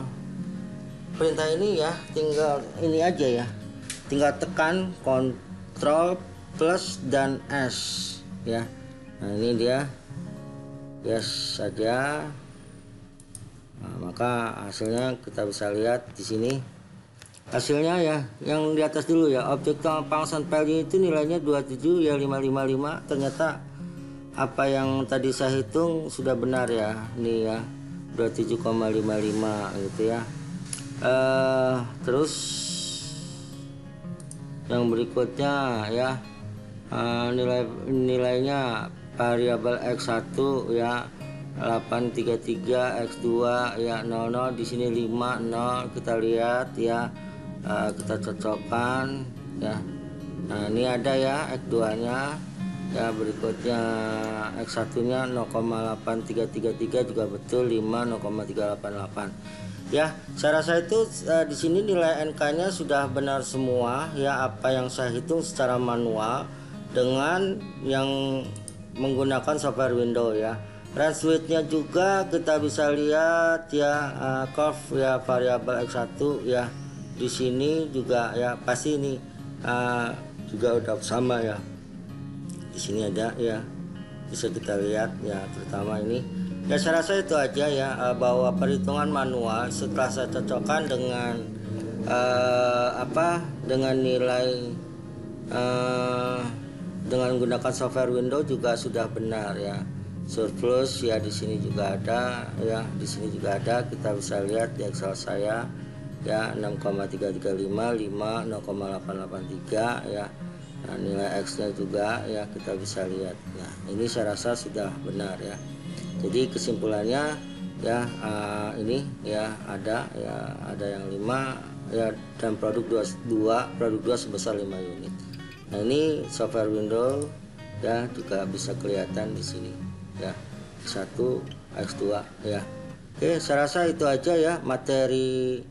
perintah ini ya, tinggal ini aja ya. Tinggal tekan Ctrl plus dan S ya. Nah, ini dia. Yes saja. Nah, maka hasilnya kita bisa lihat di sini. Hasilnya ya, yang di atas dulu ya. Objek function value itu nilainya 27 ya 555. Ternyata apa yang tadi saya hitung sudah benar ya, ini ya 27,55 gitu ya. Terus yang berikutnya ya, nilainya variabel X1 ya 833, X2 ya 00, di sini 5 0, kita lihat ya, kita cocokkan ya. Nah ini ada ya X2 nya ya, berikutnya X1 nya 0,8333 juga betul, 5 0,388 ya. Saya rasa itu di sini nilai NK nya sudah benar semua ya, apa yang saya hitung secara manual dengan yang menggunakan software Windows ya. Range width-nya juga kita bisa lihat ya, curve ya variabel X1 ya. Di sini juga ya pasti ini juga udah sama ya. Di sini ada ya, bisa kita lihat ya, terutama ini. Ya saya rasa itu aja ya, bahwa perhitungan manual setelah saya cocokkan dengan dengan nilai dengan menggunakan software Windows juga sudah benar ya. Surplus ya di sini juga ada ya, di sini juga ada, kita bisa lihat di Excel saya ya 6,335, 5 0,883 ya. Nah, nilai X nya juga ya kita bisa lihat. Nah ini saya rasa sudah benar ya. Jadi kesimpulannya ya, ini ya ada yang 5 ya, dan produk 2 sebesar 5 unit. Nah ini software Windows ya juga bisa kelihatan di sini ya, 1 X2 ya. Oke, saya rasa itu aja ya materi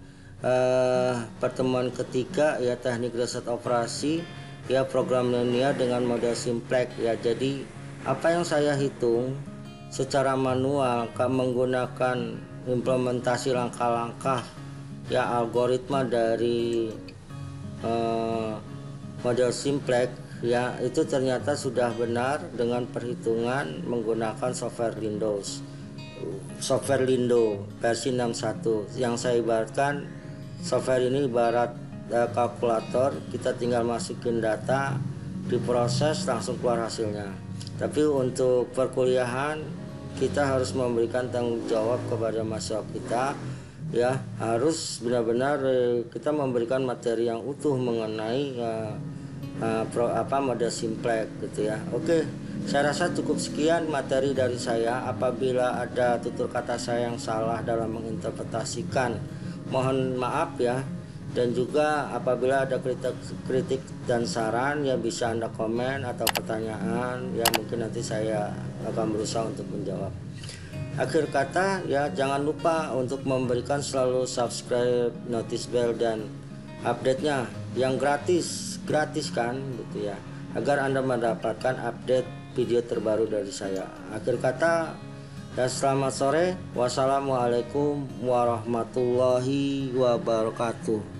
pertemuan ketiga ya, teknik riset operasi ya program linear dengan model simplex ya. Jadi apa yang saya hitung secara manual menggunakan implementasi langkah-langkah ya algoritma dari model simplex ya, itu ternyata sudah benar dengan perhitungan menggunakan software Windows, software Lindo versi 61. Yang saya ibaratkan software ini ibarat kalkulator, kita tinggal masukin data, diproses, langsung keluar hasilnya. Tapi untuk perkuliahan kita harus memberikan tanggung jawab kepada mahasiswa kita ya, harus benar-benar kita memberikan materi yang utuh mengenai model simplex gitu ya. Oke, saya rasa cukup sekian materi dari saya. Apabila ada tutur kata saya yang salah dalam menginterpretasikan, mohon maaf ya. Dan juga apabila ada kritik dan saran ya, bisa Anda komen atau pertanyaan ya, mungkin nanti saya akan berusaha untuk menjawab. Akhir kata ya, jangan lupa untuk memberikan selalu subscribe, notice bell, dan update-nya yang gratis kan gitu ya, agar Anda mendapatkan update video terbaru dari saya. Akhir kata ya, selamat sore, wassalamualaikum warahmatullahi wabarakatuh.